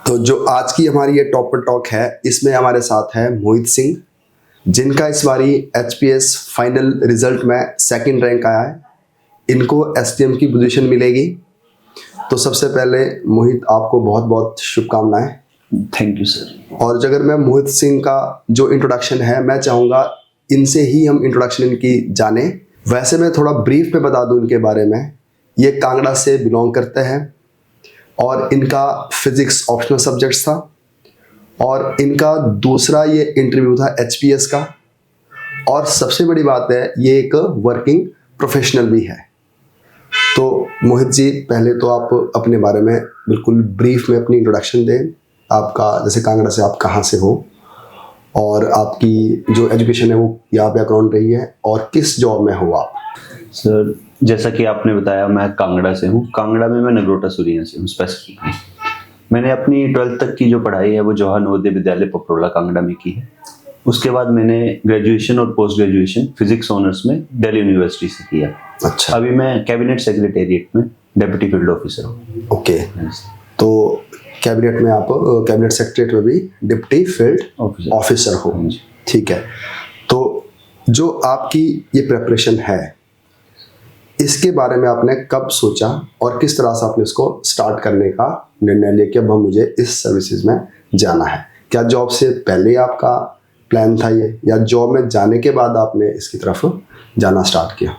तो जो आज की हमारी ये टॉपर टॉक है, इसमें हमारे साथ है मोहित सिंह, जिनका इस बारी एचपीएस फाइनल रिजल्ट में सेकंड रैंक आया है। इनको एसडीएम की पोजीशन मिलेगी। तो सबसे पहले मोहित, आपको बहुत बहुत शुभकामनाएं। Thank you sir. और अगर मैं मोहित सिंह का जो इंट्रोडक्शन है, मैं चाहूँगा इनसे ही हम इंट्रोडक्शन इनकी जाने। वैसे मैं थोड़ा ब्रीफ में बता दूं इनके बारे में। ये कांगड़ा से बिलोंग करते हैं और इनका फिजिक्स ऑप्शनल सब्जेक्ट्स था और इनका दूसरा ये इंटरव्यू था एचपीएस का। और सबसे बड़ी बात है, ये एक वर्किंग प्रोफेशनल भी है। तो मोहित जी, पहले तो आप अपने बारे में बिल्कुल ब्रीफ में अपनी इंट्रोडक्शन दें। आपका जैसे कांगड़ा से आप कहाँ से हो और आपकी जो एजुकेशन है वो यहाँ बैकग्राउंड रही है और किस जॉब में हो आप? सर, जैसा कि आपने बताया, मैं कांगड़ा से हूँ। कांगड़ा में मैं नगरोटा सुरिया से हूँ स्पेसिफिकली। मैंने अपनी 12th तक की जो पढ़ाई है वो जवाहर नवोदय विद्यालय पपरोला कांगड़ा में की है। उसके बाद मैंने ग्रेजुएशन और पोस्ट ग्रेजुएशन फिजिक्स ऑनर्स में दिल्ली यूनिवर्सिटी से किया। अच्छा। अभी मैं कैबिनेट सेक्रेटेरिएट में डेप्यूटी फील्ड ऑफिसर हूँ। ओके। तो कैबिनेट में आप कैबिनेट सेक्रेटरी में भी डिप्टी फील्ड ऑफिसर हो। ठीक है। तो जो आपकी ये प्रेपरेशन है, इसके बारे में आपने कब सोचा और किस तरह से आपने इसको स्टार्ट करने का निर्णय लिया कि अब मुझे इस सर्विसेज में जाना है? क्या जॉब से पहले आपका प्लान था ये, या जॉब में जाने के बाद आपने इसकी तरफ जाना स्टार्ट किया?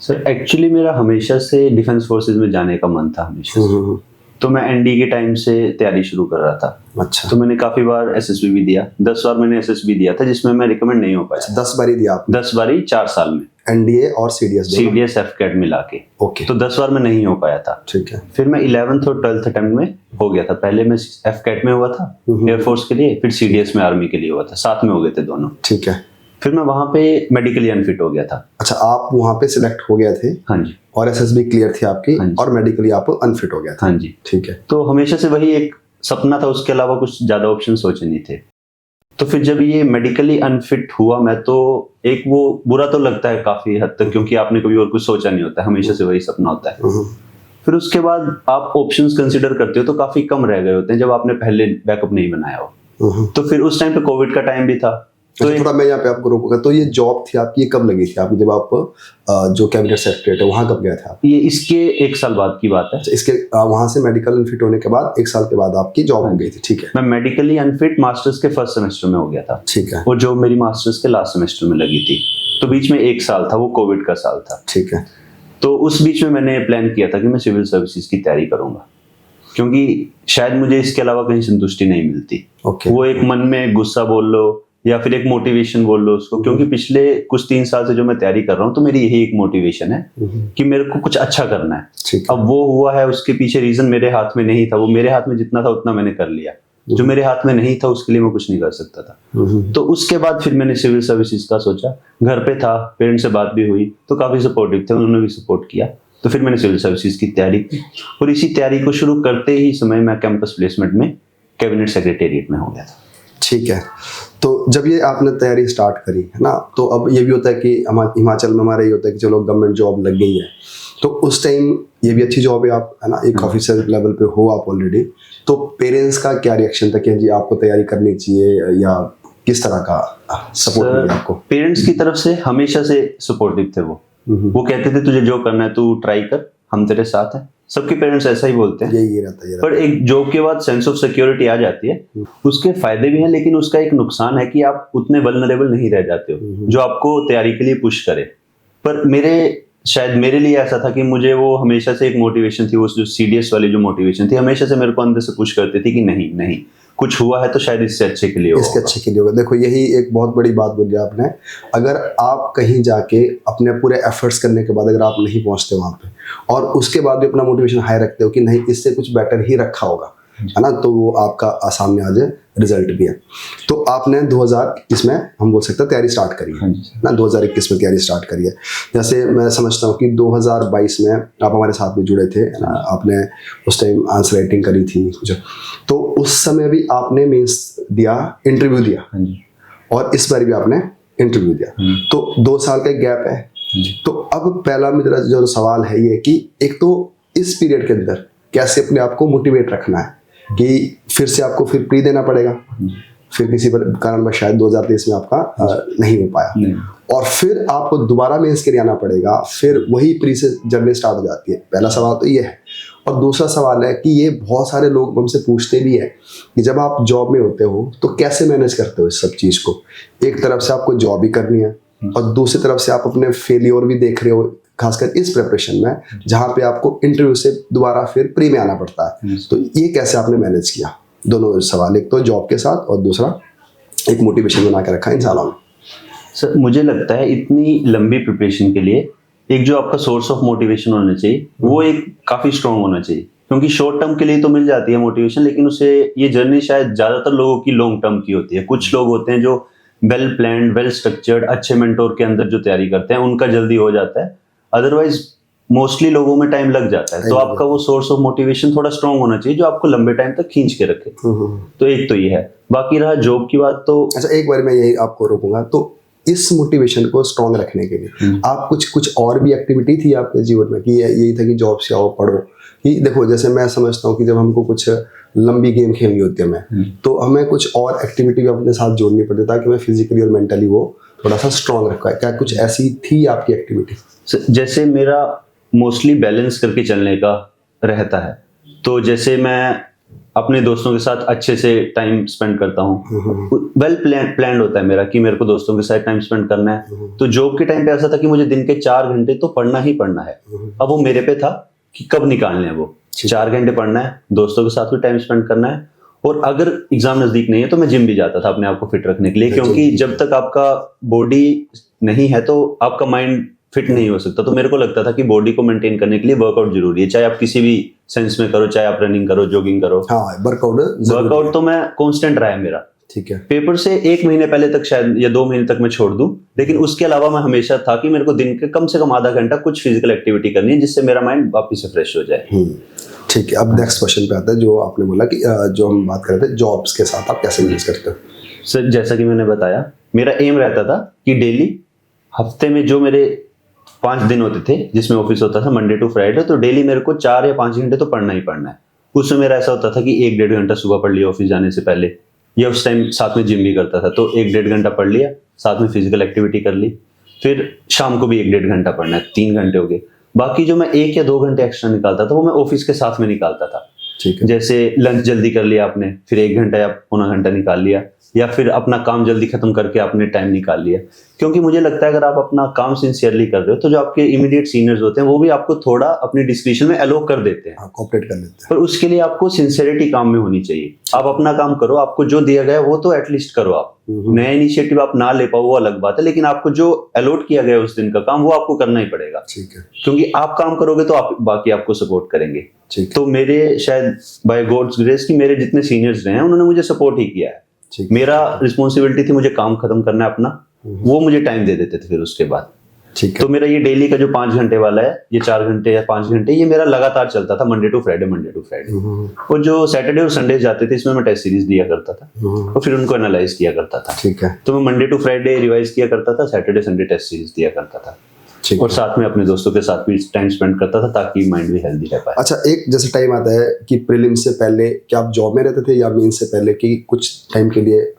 सर, एक्चुअली मेरा हमेशा से डिफेंस फोर्सेज में जाने का मन था हमेशा से। तो मैं एनडी के टाइम से तैयारी शुरू कर रहा था। अच्छा। तो मैंने काफी बार एसएसबी भी दिया। 10 बार मैंने एसएसबी दिया था, जिसमें मैं रिकमेंड नहीं हो पाया। 10 बारी दिया आपने? 10 बारी 4 साल में, एनडीए और सीडीएस एफकेट मिला के। ओके। तो 10 बार में नहीं हो पाया था। ठीक है। फिर मैं 11th और 12th अटेम्प्ट में हो गया था। पहले मैं एफकेट में हुआ था एयरफोर्स के लिए, फिर सीडीएस में आर्मी के लिए हुआ था। साथ में हो गए थे दोनों। ठीक है। फिर मैं वहां पे मेडिकली अनफिट हो गया था। अच्छा, आप वहां पे सिलेक्ट हो गए थे? हाँ जी। और एसएसबी क्लियर थी आपकी? हाँ जी। और मेडिकली आप अनफिट हो गया था? हाँ जी। ठीक है। तो हमेशा से वही एक सपना था, उसके अलावा कुछ ज्यादा ऑप्शन सोचे नहीं थे। तो फिर जब ये मेडिकली अनफिट हुआ मैं, तो एक वो बुरा तो लगता है काफी हद तक, क्योंकि आपने कभी और कुछ सोचा नहीं होता है, हमेशा से वही सपना होता है। फिर उसके बाद आप ऑप्शंस कंसिडर करते हो तो काफी कम रह गए होते हैं जब आपने पहले बैकअप नहीं बनाया हो। तो फिर उस टाइम पे कोविड का टाइम भी था। तो थोड़ा मैं यहाँ पे आपको रोकूंगा। तो ये जॉब थी आपकी, ये कब लगी थी आपकी, जब आप जो कैबिनेट सेक्रेटरी है वहाँ कब गया था? ये इसके 1 साल बाद की बात है। इसके वहाँ से मेडिकल अनफिट होने के बाद 1 साल के बाद आपकी जॉब हो गई थी? ठीक है। मैं मेडिकली अनफिट मास्टर्स के फर्स्ट सेमेस्टर में हो गया था। ठीक है। और जॉब मेरी मास्टर्स के लास्ट सेमेस्टर में लगी थी। तो बीच में 1 साल था, वो कोविड का साल था। ठीक है। तो उस बीच में मैंने प्लान किया था कि मैं सिविल सर्विसेज की तैयारी करूंगा, क्योंकि शायद मुझे इसके अलावा कहीं संतुष्टि नहीं मिलती। ओके। वो एक मन में गुस्सा बोल लो या फिर एक मोटिवेशन बोल लो उसको, क्योंकि पिछले कुछ 3 साल से जो मैं तैयारी कर रहा हूँ, तो मेरी यही एक मोटिवेशन है कि मेरे को कुछ अच्छा करना है। अब वो हुआ है, उसके पीछे रीजन मेरे हाथ में नहीं था। वो मेरे हाथ में जितना था उतना मैंने कर लिया, जो मेरे हाथ में नहीं था उसके लिए मैं कुछ नहीं कर सकता था। तो उसके बाद फिर मैंने सिविल सर्विसेज का सोचा। घर पे था, पेरेंट्स से बात भी हुई तो काफी सपोर्टिव थे, उन्होंने भी सपोर्ट किया। तो फिर मैंने सिविल सर्विसेज की तैयारी की और इसी तैयारी को शुरू करते ही समय मैं कैंपस प्लेसमेंट में कैबिनेट सेक्रेटेरिएट में हो गया था। ठीक है। तो जब ये आपने तैयारी स्टार्ट करी है ना, तो अब ये भी होता है कि हिमाचल में हमारा ये होता है कि चलो गवर्नमेंट जॉब लग गई है, तो उस टाइम ये भी अच्छी जॉब है, आप है ना, एक ऑफिसर लेवल पे हो आप ऑलरेडी। तो पेरेंट्स का क्या रिएक्शन था कि जी आपको तैयारी करनी चाहिए, या किस तरह का सपोर्ट मिला आपको? पेरेंट्स की तरफ से हमेशा से सपोर्टिव थे। वो कहते थे तुझे जो करना है तू ट्राई कर, हम तेरे साथ हैं। सबके पेरेंट्स ऐसा ही बोलते हैं। यही रहता है। पर एक जॉब के बाद सेंस ऑफ सिक्योरिटी आ जाती है। उसके फायदे भी हैं, लेकिन उसका एक नुकसान है कि आप उतने वल्नरेबल नहीं रह जाते हो जो आपको तैयारी के लिए पुश करे। पर शायद मेरे लिए ऐसा था कि मुझे वो हमेशा से एक मोटिवेशन थी, वो जो सीडीएस वाली जो मोटिवेशन थी हमेशा से मेरे को अंदर से पुश करती थी कि नहीं कुछ हुआ है तो शायद इससे अच्छे के लिए होगा। इसके अच्छे के लिए होगा। देखो, यही एक बहुत बड़ी बात बोली आपने। अगर आप कहीं जाके अपने पूरे एफर्ट्स करने के बाद अगर आप नहीं पहुंचते वहां पे और उसके बाद भी अपना मोटिवेशन हाई रखते हो कि नहीं इससे कुछ बेटर ही रखा होगा, है ना, तो वो आपका सामने आज रिजल्ट भी है। तो आपने 2021 में हम बोल सकते हैं तैयारी स्टार्ट करी है ना, 2021 में तैयारी स्टार्ट करी है। जैसे मैं समझता हूँ कि 2022 में आप हमारे साथ भी जुड़े थे ना, आपने उस टाइम आंसर राइटिंग करी थी कुछ, तो उस समय भी आपने मीन्स दिया, इंटरव्यू दिया, और इस बार भी आपने इंटरव्यू दिया। तो 2 साल का गैप है। तो अब पहला मेरा जो सवाल है ये कि एक तो इस पीरियड के अंदर कैसे अपने आप को मोटिवेट रखना है कि फिर से आपको फिर प्री देना पड़ेगा, फिर किसी कारणवश शायद 2023 में आपका नहीं हो पाया, और फिर आपको दोबारा मेंस के लिए आना पड़ेगा, फिर वही प्री से जर्नी स्टार्ट हो जाती है। पहला सवाल तो ये है। और दूसरा सवाल है कि ये बहुत सारे लोग हमसे पूछते भी है कि जब आप जॉब में होते हो तो कैसे मैनेज करते हो इस सब चीज़ को। एक तरफ से आपको जॉब भी करनी है और दूसरी तरफ से आप अपने फेलियर भी देख रहे हो, खासकर इस प्रिपरेशन में जहाँ पे आपको इंटरव्यू से दोबारा फिर प्री में आना पड़ता है। तो ये कैसे आपने मैनेज किया दोनों सवाल, एक तो जॉब के साथ और दूसरा एक मोटिवेशन बना के रखा इन सालों में? सर मुझे लगता है इतनी लंबी प्रिपरेशन के लिए एक जो आपका सोर्स ऑफ मोटिवेशन होना चाहिए वो एक काफी स्ट्रांग होना चाहिए, क्योंकि शॉर्ट टर्म के लिए तो मिल जाती है मोटिवेशन, लेकिन उसे ये जर्नी शायद ज्यादातर लोगों की लॉन्ग टर्म की होती है। कुछ लोग होते हैं जो वेल प्लान्ड, वेल स्ट्रक्चर्ड, अच्छे मेंटोर के अंदर जो तैयारी करते हैं उनका जल्दी हो जाता है, अदरवाइज मोस्टली लोगों में टाइम लग जाता है। तो आपका वो सोर्स ऑफ मोटिवेशन थोड़ा स्ट्रांग होना चाहिए जो आपको लंबे टाइम तक खींच के रखे। तो एक तो ये है। बाकी रहा जॉब की बात, तो अच्छा एक बार मैं यही आपको रोकूंगा, तो इस मोटिवेशन को स्ट्रांग रखने के लिए आप कुछ और भी एक्टिविटी थी आपके जीवन में कि यही था कि जॉब से आओ पढ़ो? कि देखो जैसे मैं समझता हूँ कि जब हमको कुछ लंबी गेम खेलनी होती है हमें, तो हमें कुछ और एक्टिविटी भी अपने साथ जोड़नी पड़ती है ताकि मैं फिजिकली और मेंटली वो थोड़ा सा स्ट्रांग रखा है। क्या कुछ ऐसी थी आपकी एक्टिविटी? जैसे मेरा मोस्टली बैलेंस करके चलने का रहता है, तो जैसे मैं अपने दोस्तों के साथ अच्छे से टाइम स्पेंड करता हूँ, वेल प्लान्ड होता है मेरा कि मेरे को दोस्तों के साथ टाइम स्पेंड करना है। तो जॉब के टाइम पे ऐसा था कि मुझे दिन के 4 घंटे तो पढ़ना ही पढ़ना है। अब वो मेरे पे था कि कब निकालने हैं वो 4 घंटे पढ़ना है, दोस्तों के साथ भी टाइम स्पेंड करना है, और अगर एग्जाम नजदीक नहीं है तो मैं जिम भी जाता था अपने आप को फिट रखने के लिए, क्योंकि जब तक आपका बॉडी नहीं है तो आपका माइंड फिट नहीं हो सकता। तो मेरे को लगता था कि बॉडी को मेंटेन करने के लिए वर्कआउट जरूरी है, चाहे आप किसी भी सेंस में करो, चाहे आप रनिंग करो, जॉगिंग करो। हाँ, वर्कआउट तो मैं कांस्टेंट रहा है मेरा। ठीक है। पेपर से 1 महीने पहले तक शायद या 2 महीने तक मैं छोड़ दूं, लेकिन उसके अलावा मैं हमेशा था कि मेरे को दिन के कम से कम आधा घंटा कुछ फिजिकल एक्टिविटी करनी है जिससे मेरा माइंड वापस से फ्रेश हो जाए। ठीक है। अब नेक्स्ट क्वेश्चन पे आता है जो आपने बोला कि जो हम बात कर रहे थे जॉब्स के साथ आप कैसे मैनेज करते हो? सर जैसा कि मैंने बताया, मेरा एम रहता था कि डेली हफ्ते में जो मेरे 5 दिन होते थे जिसमें ऑफिस होता था मंडे टू फ्राइडे, तो डेली मेरे को 4 या 5 घंटे तो पढ़ना ही पढ़ना है। उसमें मेरा ऐसा होता था कि 1-1.5 घंटा सुबह पढ़ लिया ऑफिस जाने से पहले, या उस टाइम साथ में जिम भी करता था तो 1-1.5 घंटा पढ़ लिया, साथ में फिजिकल एक्टिविटी कर ली, फिर शाम को भी 1-1.5 घंटा पढ़ना है, 3 घंटे हो गए। बाकी जो मैं 1 या 2 घंटे एक्स्ट्रा निकालता था वो मैं ऑफिस के साथ में निकालता था। ठीक है। जैसे लंच जल्दी कर लिया आपने, फिर 1 घंटा या पौना घंटा निकाल लिया, या फिर अपना काम जल्दी खत्म करके आपने टाइम निकाल लिया। क्योंकि मुझे लगता है अगर आप अपना काम सिंसियरली कर रहे हो तो जो आपके इमीडिएट सीनियर्स होते हैं वो भी आपको थोड़ा अपनी डिस्क्रिप्शन में अलो कर देते हैं, कोऑपरेट कर लेते हैं। पर उसके लिए आपको सिंसियरिटी काम में होनी चाहिए। आप अपना काम करो, आपको जो दिया गया वो तो एटलीस्ट करो। आप नया इनिशिएटिव आप ना ले पाओ वो अलग बात है, लेकिन आपको जो अलॉट किया गया उस दिन का काम वो आपको करना ही पड़ेगा। ठीक है। क्योंकि आप काम करोगे तो आप बाकी आपको सपोर्ट करेंगे। तो मेरे शायद बाय गॉड्स ग्रेस कि मेरे जितने सीनियर्स रहे हैं उन्होंने मुझे सपोर्ट ही किया है। मेरा रिस्पॉन्सिबिलिटी थी मुझे काम खत्म करना है अपना, वो मुझे टाइम दे देते थे फिर उसके बाद। ठीक है। तो मेरा ये डेली का जो 5 घंटे वाला है, ये 4 घंटे या 5 घंटे, ये मेरा लगातार चलता था मंडे टू फ्राइडे। और जो सैटरडे और संडे जाते थे इसमें मैं टेस्ट सीरीज दिया करता था और फिर उनको एनालाइज किया करता था। ठीक है। तो मैं मंडे टू फ्राइडे रिवाइज किया करता था, सैटरडे संडे टेस्ट सीरीज दिया करता था, और साथ में अपने दोस्तों के साथ भी टाइम स्पेंड करता था ताकि माइंड भी हेल्दी रह पाए। अच्छा, एक जैसे टाइम आता है कि प्रीलिम्स से पहले क्या आप जॉब में रहते थे या मेंस से पहले कि कुछ टाइम के लिए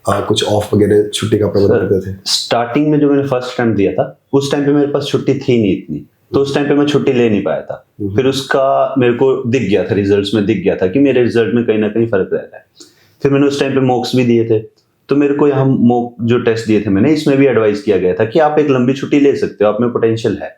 कुछ ऑफ वगैरह छुट्टी का प्रबंध करते थे? स्टार्टिंग में जो मैंने फर्स्ट टाइम दिया था उस टाइम पे मेरे पास छुट्टी थी नहीं इतनी, तो उस टाइम पे मैं छुट्टी ले नहीं पाया था। फिर उसका मेरे को दिख गया था, रिजल्ट्स में दिख गया था कि मेरे रिजल्ट में कहीं ना कहीं फर्क रह रहा है। फिर मैंने उस टाइम पे मॉक्स भी दिए थे, तो मेरे को यहाँ मॉक जो टेस्ट दिए थे मैंने, इसमें भी एडवाइस किया गया था कि आप एक लंबी छुट्टी ले सकते हो, आप में पोटेंशियल है।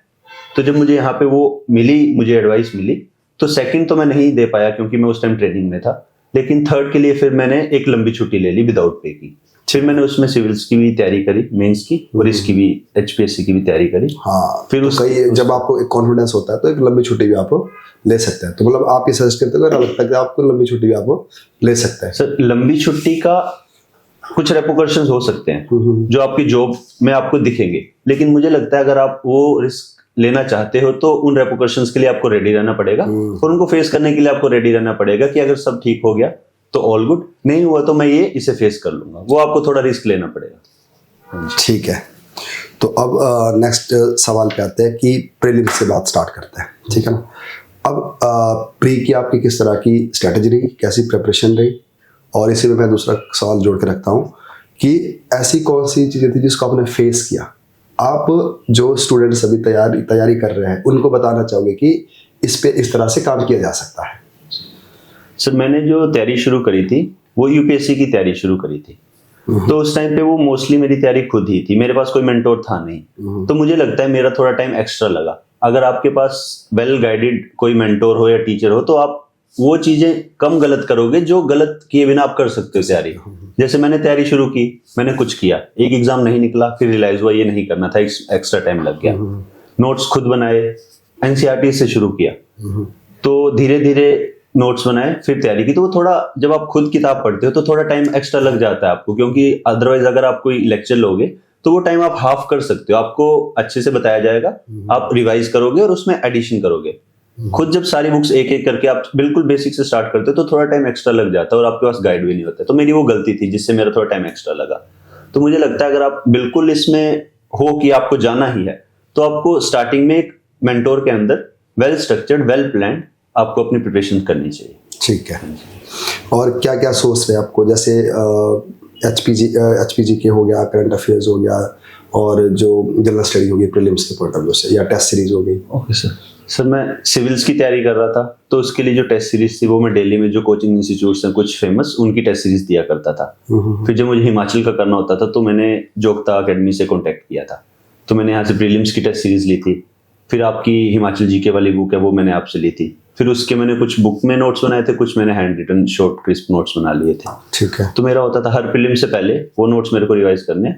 तो जब मुझे यहाँ पे वो मिली, मुझे एडवाइस मिली, तो सेकंड तो मैं नहीं दे पाया क्योंकि मैं उस टाइम ट्रेनिंग में था, लेकिन थर्ड के लिए फिर मैंने एक लंबी छुट्टी ले ली विदाउट पे की। फिर मैंने उसमें सिविल्स की भी तैयारी करी, मेंस की, और इसकी भी एचपीएससी की भी तैयारी करी। हाँ, फिर जब आपको एक कॉन्फिडेंस होता है तो एक लंबी छुट्टी भी आप ले सकते हैं। तो मतलब आप ये सजेस्ट करते हो अगर लगता है कि आपको लंबी छुट्टी भी आप ले सकते हैं? सर लंबी छुट्टी का कुछ रेपोकर्शंस हो सकते हैं जो आपकी जॉब में आपको दिखेंगे, लेकिन मुझे लगता है अगर आप वो रिस्क लेना चाहते हो तो उन रेपोकर्शंस के लिए आपको रेडी रहना पड़ेगा और उनको फेस करने के लिए आपको रेडी रहना पड़ेगा कि अगर सब ठीक हो गया तो ऑल गुड, नहीं हुआ तो मैं इसे फेस कर लूंगा। वो आपको थोड़ा रिस्क लेना पड़ेगा। ठीक है। तो अब नेक्स्ट सवाल पे आते हैं कि प्रीलिम्स से बात स्टार्ट करते हैं, ठीक है ना। अब प्री की आपकी किस तरह की स्ट्रेटेजी रही, कैसी प्रिपरेशन रही, और इसी में मैं दूसरा सवाल जोड़ के रखता हूँ कि ऐसी कौन सी चीज़ें थी जिसको आपने फेस किया, आप जो स्टूडेंट्स अभी तैयारी कर रहे हैं उनको बताना चाहोगे कि इस पे इस तरह से काम किया जा सकता है? सर मैंने जो तैयारी शुरू करी थी वो यूपीएससी की तैयारी शुरू करी थी। तो उस टाइम पे वो मोस्टली मेरी तैयारी खुद ही थी, मेरे पास कोई मेंटोर था नहीं। तो मुझे लगता है मेरा थोड़ा टाइम एक्स्ट्रा लगा। अगर आपके पास वेल गाइडेड कोई मेंटोर हो या टीचर हो तो आप वो चीजें कम गलत करोगे जो गलत किए बिना आप कर सकते हो तैयारी। जैसे मैंने तैयारी शुरू की, मैंने कुछ किया, एक एग्जाम नहीं निकला, फिर रियलाइज हुआ ये नहीं करना था, एक्स्ट्रा टाइम लग गया। नोट्स खुद बनाए, एनसीईआरटी से शुरू किया, तो धीरे धीरे नोट्स बनाए, फिर तैयारी की। तो वो थोड़ा, जब आप खुद किताब पढ़ते हो तो थोड़ा टाइम एक्स्ट्रा लग जाता है आपको, क्योंकि अदरवाइज अगर आप कोई लेक्चर लोगे तो वो टाइम आप हाफ कर सकते हो। आपको अच्छे से बताया जाएगा, आप रिवाइज करोगे और उसमें एडिशन करोगे। खुद जब सारी बुक्स एक एक करके आप बिल्कुल बेसिक से स्टार्ट करते हो तो थोड़ा टाइम एक्स्ट्रा लग जाता है और आपके पास गाइड भी नहीं होता। तो मेरी वो गलती थी जिससे मेरा थोड़ा टाइम एक्स्ट्रा लगा। तो मुझे लगता है अगर आप बिल्कुल इसमें हो कि आपको जाना ही है तो आपको स्टार्टिंग में एक मेंटोर के अंदर वेल स्ट्रक्चर्ड, वेल प्लान्ड आपको अपनी प्रिपरेशन करनी चाहिए। ठीक है। और क्या क्या सोर्स है आपको, जैसे एचपीजी के हो गया, करंट अफेयर्स हो गया, और जो जनरल स्टडी होगी प्रीलिम्स के पॉइंट ऑफ व्यू से, या टेस्ट सीरीज हो गई? ओके सर मैं सिविल्स की तैयारी कर रहा था तो उसके लिए जो टेस्ट सीरीज थी वो मैं दिल्ली में जो कोचिंग इंस्टीट्यूट्स हैं कुछ फेमस, उनकी टेस्ट सीरीज दिया करता था। फिर जब मुझे हिमाचल का करना होता था तो मैंने जोगता अकेडमी से कॉन्टेक्ट किया था, तो मैंने यहाँ से प्रीलिम्स की टेस्ट सीरीज ली थी। फिर आपकी हिमाचल जीके वाली बुक है वो मैंने आपसे ली थी। फिर उसके मैंने कुछ बुक में नोट्स बनाए थे, कुछ मैंने hand written short crisp notes बना लिए थे। ठीक है। तो मेरा होता था हर प्रीलिम से पहले वो नोट्स मेरे को रिवाइज करने,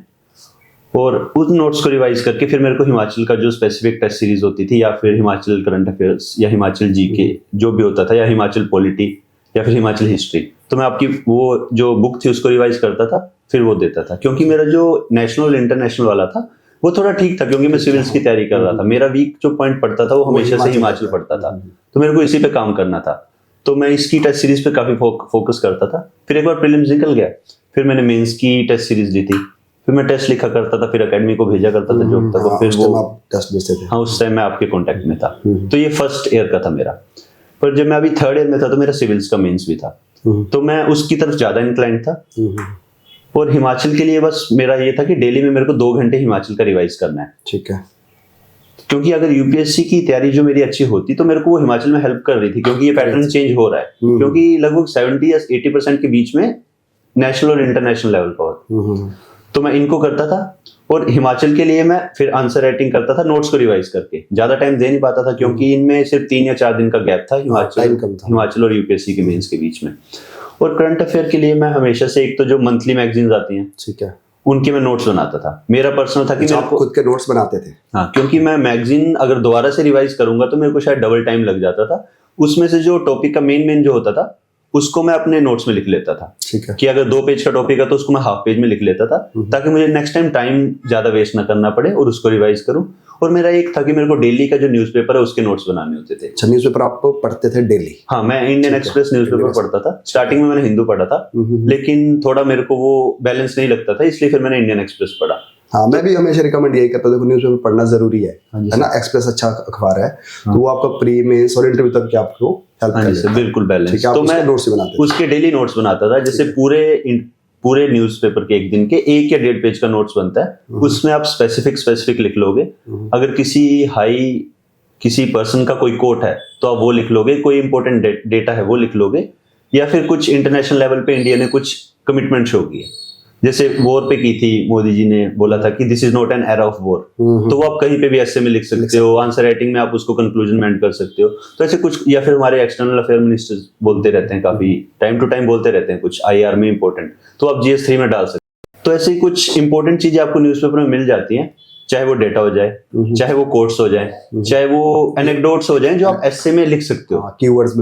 और उन नोट्स को रिवाइज करके फिर मेरे को हिमाचल का जो स्पेसिफिक टेस्ट सीरीज होती थी, या फिर हिमाचल करंट अफेयर्स, या हिमाचल जीके जो भी होता था, या हिमाचल पॉलिटी, या फिर हिमाचल हिस्ट्री, तो मैं आपकी वो जो बुक थी उसको रिवाइज करता था, फिर वो देता था। क्योंकि मेरा जो नेशनल इंटरनेशनल वाला था वो थोड़ा ठीक था, क्योंकि मैं सिविल्स की तैयारी कर रहा था। मेरा वीक जो पॉइंट पड़ता था वो हमेशा से हिमाचल पड़ता था, तो मेरे को इसी पे काम करना था। तो मैं इसकी टेस्ट सीरीज पे काफी फोकस करता था। फिर एक बार प्रीलिम्स निकल गया, फिर मैंने मेंस की टेस्ट सीरीज ली थी, फिर मैं टेस्ट लिखा करता था, फिर एकेडमी को भेजा करता था जॉब तक, फिर वो टेस्ट भेजते थे। हाँ, उस टाइम मैं आपके कांटेक्ट में था। तो ये फर्स्ट ईयर का था मेरा। पर जब मैं अभी थर्ड ईयर में था तो मेरा सिविल्स का मेंस भी था, तो मैं उसकी तरफ ज्यादा इंक्लाइंड था। और हिमाचल के लिए बस मेरा ये था कि डेली में मेरे को 2 घंटे हिमाचल का रिवाइज करना है। ठीक है। क्योंकि अगर यूपीएससी की तैयारी जो मेरी अच्छी होती तो मेरे को वो हिमाचल में हेल्प कर रही थी, क्योंकि ये पैटर्न चेंज हो रहा है। क्योंकि लगभग 70 या 80% के बीच में नेशनल और इंटरनेशनल लेवल का होता, तो मैं इनको करता था। और हिमाचल के लिए मैं फिर आंसर राइटिंग करता था नोट्स को रिवाइज करके। ज्यादा टाइम दे नहीं पाता था क्योंकि इनमें सिर्फ 3 या 4 दिन का गैप था हिमाचल और यूपीएससी के मेंस के बीच में। और करंट अफेयर के लिए मैं हमेशा से, एक तो जो मंथली मैगजीन्स आती हैं, ठीक है, उनके मैं नोट्स बनाता था। मेरा पर्सनल था कि आप खुद के नोट्स बनाते थे? हाँ, क्योंकि मैं मैगजीन अगर दोबारा से रिवाइज करूंगा तो मेरे को शायद डबल टाइम लग जाता था। उसमें से जो टॉपिक का मेन जो होता था उसको मैं अपने नोट्स में लिख लेता था। ठीक है। कि अगर 2 पेज का टॉपिक है तो उसको मैं हाफ पेज में लिख लेता था, ताकि मुझे नेक्स्ट टाइम टाइम ज्यादा वेस्ट ना करना पड़े और उसको रिवाइज करूं। और मेरा एक था कि मेरे को डेली का जो न्यूज़पेपर है उसके नोट्स बनाने होते थे। अच्छा, न्यूज़पेपर आप पढ़ते थे डेली? हाँ, मैं इंडियन एक्सप्रेस न्यूज़पेपर पढ़ता था। स्टार्टिंग में मैंने हिंदू पढ़ा था, लेकिन थोड़ा मेरे को वो बैलेंस नहीं लगता था, इसलिए फिर मैंने इंडियन एक्सप्रेस पढ़ा। हाँ, मैं भी हमेशा रिकमेंड यही करता हूँ, देखो न्यूज़पेपर पढ़ना जरूरी है ना। एक्सप्रेस अच्छा अखबार है, तो वो आपका प्री मेंस और इंटरव्यू तक के आपको हेल्प करता है। बिल्कुल बैलेंस। तो मैं नोट्स बनाते थे, उसके डेली नोट्स बनाता था। जैसे पूरे न्यूज़पेपर के एक दिन के 1 या 1.5 पेज का नोट्स बनता है, उसमें आप स्पेसिफिक लिख लोगे। अगर किसी पर्सन का कोई कोट है तो आप वो लिख लोगे, कोई इंपॉर्टेंट डेटा है वो लिख लोगे, या फिर कुछ इंटरनेशनल लेवल पे इंडिया ने कुछ कमिटमेंट शो की है। जैसे वॉर पे की थी, मोदी जी ने बोला था कि this is not an era of war, तो वो आप कहीं पे भी ऐसे में लिख सकते हो। आंसर राइटिंग में आप उसको कंक्लूजन में एंड कर सकते हो। तो ऐसे कुछ, या फिर हमारे एक्सटर्नल अफेयर मिनिस्टर्स बोलते रहते हैं, काफी टाइम टू टाइम बोलते रहते हैं कुछ IR में इंपॉर्टेंट, तो आप GS3 में डाल सकते हो। तो ऐसे कुछ इंपॉर्टेंट चीजें आपको न्यूज़पेपर में मिल जाती हैं, चाहे वो डेटा हो जाए, चाहे वो कोट्स हो जाए, चाहे वो एनेक्डोट्स हो जाए जो आप ऐसे में लिख सकते हो। कीवर्ड्स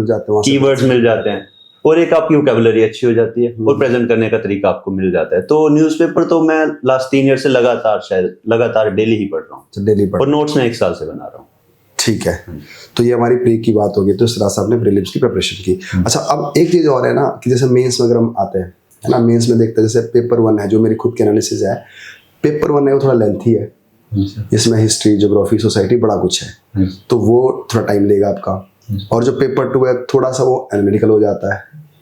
मिल जाते हैं, और एक आपकी वोकैबुलरी अच्छी हो जाती है, और प्रेजेंट करने का तरीका आपको मिल जाता है। तो न्यूज़पेपर तो मैं लास्ट 3 ईयर से लगातार डेली ही पढ़ रहा हूँ, और नोट्स में 1 साल से बना रहा हूँ। ठीक है। तो ये हमारी प्री की बात होगी, तो इस तरह से आपने प्रीलिम्स की प्रिपरेशन की। अच्छा, अब एक चीज और है ना, कि जैसे मेंस में अगर हम आते हैं, है ना, मेंस में देखते हैं, जैसे पेपर 1 है, जो मेरी खुद की एनालिसिस है, पेपर 1 है वो थोड़ा लेंथी है, इसमें हिस्ट्री, ज्योग्राफी, सोसाइटी बड़ा कुछ है, तो वो थोड़ा टाइम लेगा आपका। और जो पेपर 2 है थोड़ा सा वो एनालिटिकल हो जाता है,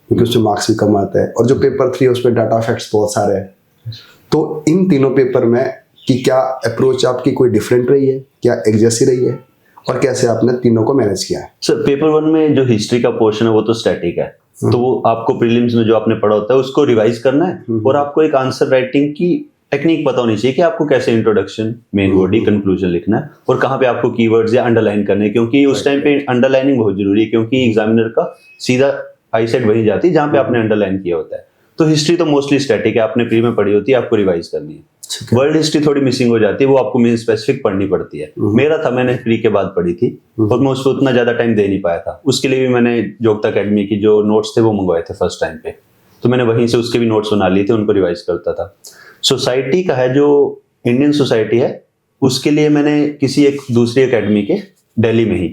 क्योंकि उसमें मार्क्स भी कम आते हैं, और जो पेपर 3 है उसमें डाटा फैक्ट्स बहुत सारे हैं। तो इन तीनों पेपर में कि क्या अप्रोच आपकी कोई डिफरेंट रही है, क्या एक जैसी रही है, और कैसे आपने तीनों को मैनेज किया है? सर पेपर 1 में जो हिस्ट्री का पोर्शन है वो तो स्टैटिक है, तो वो आपको प्रीलिम्स में जो आपने पढ़ा होता है उसको रिवाइज करना है, और आपको एक आंसर राइटिंग की टेक्निक पता होनी चाहिए कि आपको कैसे इंट्रोडक्शन, मेन बॉडी, कंक्लूजन लिखना है, और कहाँ पे आपको कीवर्ड्स या अंडरलाइन करने हैं, क्योंकि उस टाइम पे अंडरलाइनिंग बहुत जरूरी है, क्योंकि एग्जामिनर का सीधा आईसेट वही जाती है जहाँ पे आपने अंडरलाइन किया होता है। तो हिस्ट्री तो मोस्टली स्टैटिक है, आपने प्री में पढ़ी होती है, आपको रिवाइज करनी है। वर्ल्ड हिस्ट्री थोड़ी मिसिंग हो जाती है, वो आपको मेन स्पेसिफिक पढ़नी पड़ती है। मेरा था, मैंने प्री के बाद पढ़ी थी, और मैं उसको उतना ज्यादा टाइम दे नहीं पाया था। उसके लिए भी मैंने योग्यता अकेडमी की जो नोट्स थे वो मंगवाए थे फर्स्ट टाइम पे, तो मैंने वहीं से उसके भी नोट्स बना लिए थे, उनको रिवाइज करता था। सोसाइटी का है, जो इंडियन सोसाइटी है, उसके लिए मैंने किसी एक दूसरी अकेडमी के दिल्ली में ही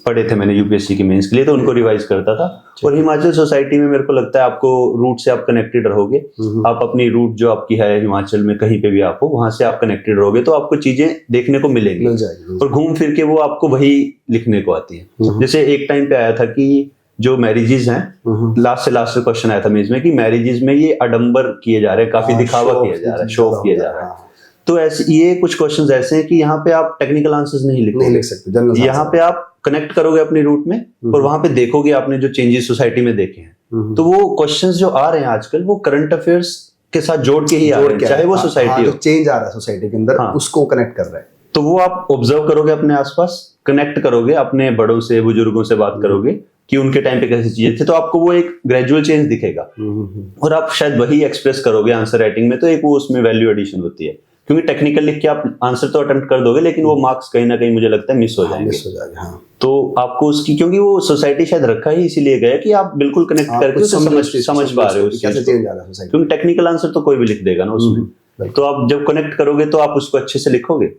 पढ़े थे मैंने यूपीएससी की मेंस के लिए, तो उनको रिवाइज करता था। और हिमाचल सोसाइटी में मेरे को लगता है आपको रूट से आप कनेक्टेड रहोगे, आप अपनी रूट जो आपकी है हिमाचल में कहीं पे भी आप हो, वहां से आप कनेक्टेड रहोगे, तो आपको चीजें देखने को मिलेंगी, और घूम फिर के वो आपको वही लिखने को आती है। जैसे एक टाइम पे आया था कि जो मैरिजेस हैं, लास्ट से लास्ट क्वेश्चन आया था मेंस में कि मैरिजेस में ये आडंबर किए जा रहे हैं, काफी दिखावा किया जा रहा है, शो ऑफ किया जा रहा है। तो ऐसे ये कुछ क्वेश्चंस ऐसे हैं कि यहाँ पे आप टेक्निकल आंसर्स नहीं लिख सकते, यहाँ पे आप कनेक्ट करोगे अपनी रूट में, और वहां पे देखोगे आपने जो चेंजेस सोसाइटी में देखे हैं, तो वो क्वेश्चंस जो आ रहे हैं आजकल वो करंट अफेयर्स के साथ जोड़ के ही आ रहे हैं, चाहे वो सोसाइटी हो, चेंज आ रहा है सोसाइटी के अंदर, उसको कनेक्ट कर रहे हैं। तो वो आप ऑब्जर्व करोगे अपने आसपास, कनेक्ट करोगे अपने बड़ों से, बुजुर्गों से बात करोगे कि उनके टाइम पे कैसी चीजें थी, तो आपको वो एक ग्रेजुअल चेंज दिखेगा, और आप शायद वही एक्सप्रेस करोगे आंसर राइटिंग में, तो एक वो उसमें वैल्यू एडिशन होती है। क्योंकि टेक्निकल लिख के आप आंसर तो अटेम्प्ट कर दोगे, लेकिन वो मार्क्स कहीं ना कहीं मुझे लगता है मिस हो जाएंगे। हाँ। तो आपको उसकी, क्योंकि वो सोसाइटी शायद रखा ही इसीलिए गया कि आप बिल्कुल कनेक्ट करके उसे समझ पा रहे हो क्योंकि टेक्निकल आंसर तो कोई भी लिख देगा ना उसमें। तो आप जब कनेक्ट करोगे तो आप उसको अच्छे से लिखोगे,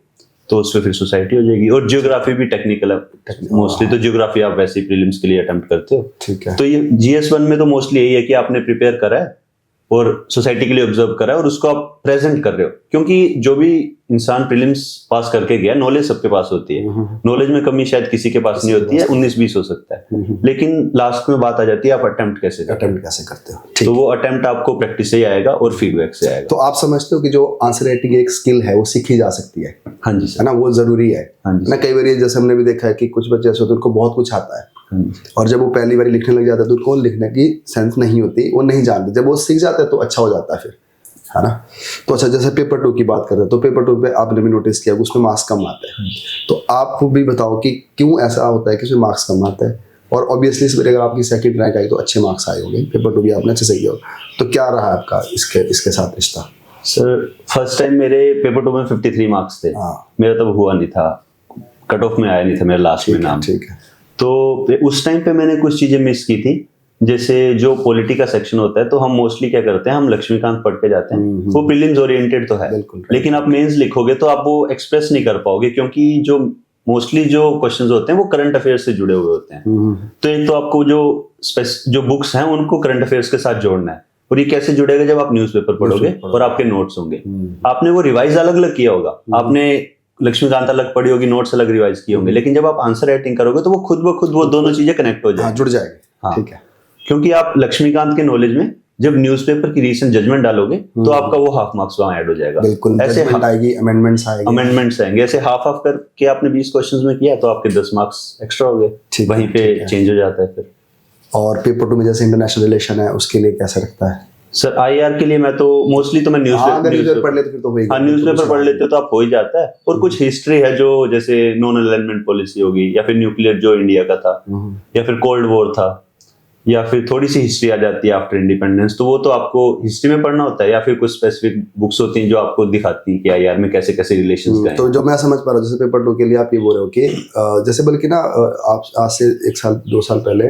तो उसमें फिर सोसाइटी हो जाएगी। और जियोग्राफी भी टेक्निकल है मोस्टली, तो जियोग्राफी आप वैसे ही प्रीलिम्स के लिए अटेम्प्ट करते हो। ठीक है। तो ये GS1 में तो मोस्टली यही है कि आपने प्रिपेयर करा है और सोसाइटी के लिए ऑब्जर्व करा है, और उसको आप प्रेजेंट कर रहे हो, क्योंकि जो भी इंसान प्रीलिम्स पास करके गया, नॉलेज सबके पास होती है, नॉलेज में कमी शायद किसी के पास नहीं होती है, 19-20 हो सकता है, लेकिन लास्ट में बात आ जाती है आप अटेम्प्ट कैसे करते हो। तो वो अटेम्प्ट आपको प्रैक्टिस से ही आएगा और फीडबैक से आएगा। तो आप समझते हो कि जो आंसर राइटिंग एक स्किल है वो सीखी जा सकती है? हाँ जी सर, है ना, वो जरूरी है। हाँ जी ना, कई बार जैसे हमने भी देखा है कि कुछ बच्चे ऐसे होते हैं उनको बहुत कुछ आता है, और जब वो पहली बार लिखने लग जाता है तो उनको लिखने की सेंस नहीं होती, वो नहीं जानते। जब वो सीख जाता है तो अच्छा हो जाता है फिर, है ना। तो अच्छा, जैसे पेपर 2 की बात करते हैं, तो पेपर 2 पे आपने भी नोटिस किया उसमें मार्क्स कम आते हैं, तो आप भी बताओ कि क्यों ऐसा होता है कि उसमें मार्क्स कम आते हैं? और ऑब्वियसली इस पर अगर आपकी सेकंड रैंक आई तो अच्छे मार्क्स आए होंगे, पेपर 2 भी आपने अच्छे से किया, तो क्या रहा आपका इसके साथ रिश्ता? सर फर्स्ट टाइम मेरे पेपर 2 में 53 मार्क्स थे, मेरा तब हुआ नहीं था, कट ऑफ में आया नहीं था मेरा लास्ट में नाम। ठीक है। तो उस टाइम पे मैंने कुछ चीजें मिस की थी, जैसे जो पॉलिटी का सेक्शन होता है, तो हम मोस्टली क्या करते हैं, हम लक्ष्मीकांत पढ़ के जाते हैं, वो प्रीलिम्स ओरिएंटेड तो है, लेकिन आप मेंस लिखोगे तो आप वो एक्सप्रेस नहीं कर पाओगे, क्योंकि जो मोस्टली जो क्वेश्चंस होते हैं वो करंट अफेयर्स से जुड़े हुए होते हैं। तो एक तो आपको जो बुक्स हैं उनको करंट अफेयर्स के साथ जोड़ना है, और ये कैसे जुड़ेगा, जब आप न्यूज़पेपर पढ़ोगे और आपके नोट्स होंगे, आपने वो रिवाइज अलग अलग किया होगा, आपने लक्ष्मीकांत अलग पढ़ी होगी, नोट्स अलग रिवाइज किए होंगे, लेकिन जब आप आंसर राइटिंग करोगे तो वो खुद ब खुद वो दोनों चीजें कनेक्ट हो जाएगी, जुड़ जाएगी। हाँ, ठीक है। क्योंकि आप लक्ष्मीकांत के नॉलेज में जब न्यूज़पेपर की रीसेंट जजमेंट डालोगे तो आपका वो हाफ मार्क्स वहां ऐड हो जाएगा। बिल्कुल, ऐसे आएगी, अमेंडमेंट्स आएंगे, ऐसे हाफ करके आपने 20 क्वेश्चंस में किया तो आपके 10 मार्क्स एक्स्ट्रा हो गए, वहीं पे चेंज हो जाता है फिर। और पेपर 2 में जैसे इंटरनेशनल रिलेशन है, उसके लिए कैसा रखता है? सर IR के लिए मैं तो मोस्टली तो मैं न्यूज़पेपर पढ़ लेते, फिर तो होगा। हाँ, न्यूज़पेपर पढ़ लेते तो आप हो ही जाता है। और कुछ हिस्ट्री है, जो जैसे नॉन अलाइनमेंट पॉलिसी होगी, या फिर न्यूक्लियर जो इंडिया का था, या फिर कोल्ड वॉर था, या फिर थोड़ी सी हिस्ट्री आ जाती है आफ्टर इंडिपेंडेंस, तो वो तो आपको हिस्ट्री में पढ़ना होता है, या फिर कुछ स्पेसिफिक बुक्स होती हैं जो आपको दिखाती हैं कि IR में कैसे कैसे रिलेशंस का है। तो जो मैं समझ पा रहा हूँ, जैसे पेपर 2 के लिए आप ये बोल रहे हो कि जैसे, बल्कि ना आप आज से 1 साल 2 साल पहले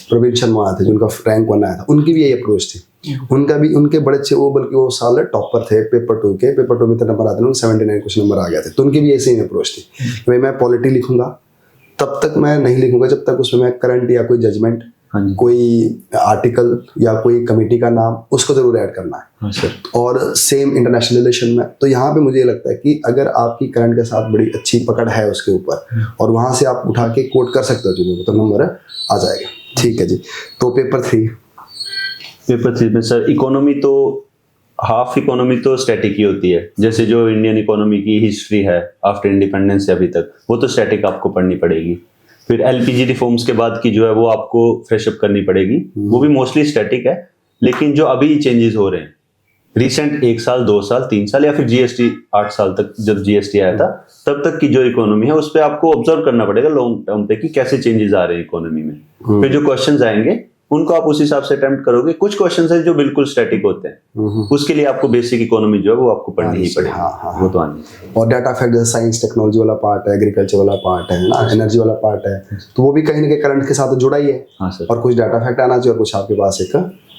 प्रवीण शर्मा आए थे जिनका रैंक 1 आया था, उनकी भी यही अप्रोच थी, उनका भी, उनके बड़े अच्छे, वो बल्कि वो साल टॉपर थे पेपर 2 के, पेपर 2 में इतने नंबर आते हैं, 79 कुछ नंबर आ गए थे, तो उनकी भी ऐसी ही अप्रोच थी, भाई मैं पॉलिटी लिखूंगा, तब तक मैं नहीं लिखूंगा जब तक उसमें मैं करंट या कोई जजमेंट, कोई आर्टिकल या कोई कमेटी का नाम, उसको जरूर ऐड करना है। हाँ सर। और सेम इंटरनेशनल रिलेशन में, तो यहाँ पे मुझे लगता है कि अगर आपकी करंट के साथ बड़ी अच्छी पकड़ है उसके ऊपर, और वहां से आप उठा के कोट कर सकते हो चीजों को, तो नंबर आ जाएगा। ठीक है जी। तो पेपर 3 पेपर 3 में सर इकोनॉमी तो हाफ इकोनॉमी तो स्टैटिक ही होती है, जैसे जो इंडियन इकोनॉमी की हिस्ट्री है आफ्टर इंडिपेंडेंस से अभी तक, वो तो स्टैटिक आपको पढ़नी पड़ेगी। फिर एलपीजी रिफॉर्म्स के बाद की जो है वो आपको फ्रेशअप करनी पड़ेगी, वो भी मोस्टली स्टैटिक है। लेकिन जो अभी चेंजेस हो रहे हैं रिसेंट 1 साल 2 साल 3 साल या फिर जीएसटी 8 साल तक, जब जीएसटी आया था तब तक की जो इकोनॉमी है उस पर आपको ऑब्जर्व करना पड़ेगा लॉन्ग टर्म पे कि कैसे चेंजेस आ रहे हैं इकोनॉमी में। फिर जो क्वेश्चंस आएंगे उनको आप उस हिसाब से अटेम्प्ट करोगे। कुछ क्वेश्चंस हैं जो बिल्कुल स्टैटिक होते हैं, उसके लिए आपको बेसिक इकोनॉमी जो है वो आपको पढ़नी ही पड़ेगी। वो तो आनी है। और डाटा फैक्ट जैसे साइंस टेक्नोलॉजी वाला पार्ट है, एग्रीकल्चर वाला पार्ट है ना, एनर्जी वाला पार्ट है, तो वो भी कहीं ना कहीं करंट के साथ जुड़ा ही है। हाँ सर। और कुछ डाटा फैक्ट आना चाहिए और कुछ आपके पास एक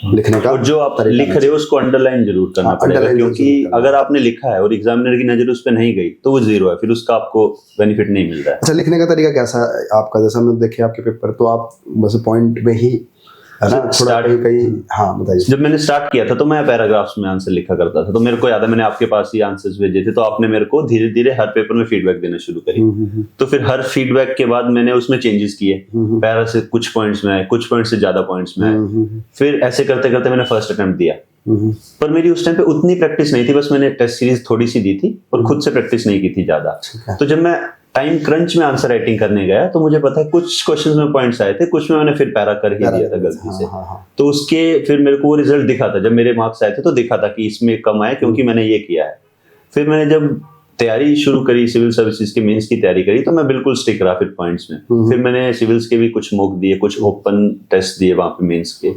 लिखने का, और जो आप लिख रहे हो उसको अंडरलाइन जरूर करना पड़ेगा, क्योंकि अगर आपने लिखा है और एग्जामिनर की नजर उस पर नहीं गई तो वो जीरो है, फिर उसका आपको बेनिफिट नहीं मिल रहा है। अच्छा, लिखने का तरीका कैसा है आपका? जैसा हमने देखे आपके पेपर, तो आप बस पॉइंट में ही है ना, थोड़ा कहीं हाँ बताइए। जब मैंने स्टार्ट किया था तो मैं पैराग्राफ्स में आंसर लिखा करता था, तो मेरे को याद है मैंने आपके पास ही आंसर्स भेजे थे, तो आपने मेरे को धीरे धीरे हर पेपर में फीडबैक देना शुरू करी। तो फिर हर फीडबैक के बाद मैंने उसमें चेंजेस किए, पैरा से कुछ पॉइंट्स में आए, कुछ पॉइंट्स से ज्यादा पॉइंट्स में आए। फिर ऐसे करते करते मैंने फर्स्ट अटेम्प्ट दिया, पर मेरी उस टाइम पे उतनी प्रैक्टिस नहीं थी, बस मैंने टेस्ट सीरीज थोड़ी सी दी थी और खुद से प्रैक्टिस नहीं की थी ज्यादा। तो जब मैं टाइम क्रंच में आंसर राइटिंग करने गया तो मुझे पता है कुछ क्वेश्चंस में पॉइंट्स आए थे, कुछ में मैंने फिर पैरा कर ही दिया था गलती से। तो उसके फिर मेरे को वो रिजल्ट दिखा था, जब मेरे मार्क्स आए थे तो दिखा था कि इसमें कम आए क्योंकि मैंने ये किया है। फिर मैंने जब तैयारी शुरू करी, सिविल सर्विसेज के मेंस की तैयारी करी, तो मैं बिल्कुल स्टिक रहा फिर पॉइंट्स में। फिर मैंने सिविल्स के भी कुछ मॉक दिए, कुछ ओपन टेस्ट दिए वहां पे मेंस के,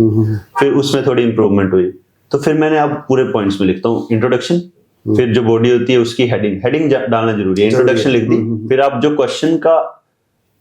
फिर उसमें थोड़ी इंप्रूवमेंट हुई। तो फिर मैंने अब पूरे पॉइंट्स में लिखता हूँ इंट्रोडक्शन, फिर जो बॉडी होती है उसकी हेडिंग डालना जरूरी है। इंट्रोडक्शन लिख दी, फिर आप जो क्वेश्चन का